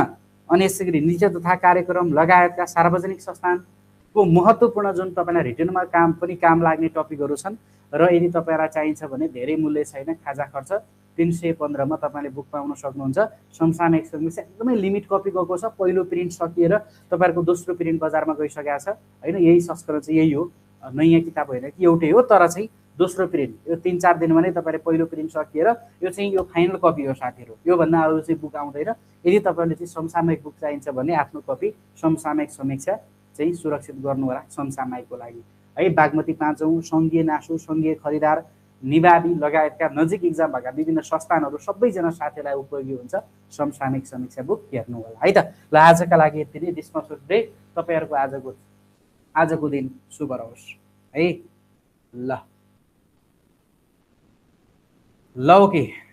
[SPEAKER 1] अनि यसै गरी नीति तथा कार्यक्रम लगायतका सार्वजनिक संस्थानको महत्त्वपूर्ण जुन तपाईँलाई रिटर्नमा काम लाग्ने टपिकहरू छन्। र यदि तपाईँलाई चाहिन्छ भने धेरै मूल्य छैन, खाजा खर्च 315 मा तपाईँले बुक पाउन सक्नुहुन्छ। समसामयिक समीक्षा एकदमै लिमिट कपी गएको छ। पहिलो प्रिन्ट सकिएर तपाईँहरूको दोस्रो प्रिन्ट बजारमा गइसकेको छ होइन। यही संस्करण चाहिँ यही हो, नयाँ किताब होइन कि एउटै हो, तर चाहिँ दोस्रो प्रिन्ट यो 3-4 दिनमा नै तपाईँले पहिलो प्रिन्ट सकिएर यो चाहिँ यो फाइनल कपी हो साथीहरू। योभन्दा अरू चाहिँ बुक आउँदैन। यदि तपाईँले चाहिँ समसामयिक बुक चाहिन्छ भने आफ्नो कपी समसामयिक समीक्षा चाहिँ सुरक्षित गर्नु होला समसामयिकको लागि है। बागमती 5औं, सङ्घीय नासु, सङ्घीय खरिदार, निभावी लगायतका नजिक इक्जाम भएका विभिन्न संस्थानहरू सबैजना साथीलाई उपयोगी हुन्छ समसामयिक समीक्षा बुक हेर्नु होला है त। ल आजका लागि यति नै। This must day. तपाईँहरूको आजको दिन शुभ रहोस् है। ल ओके।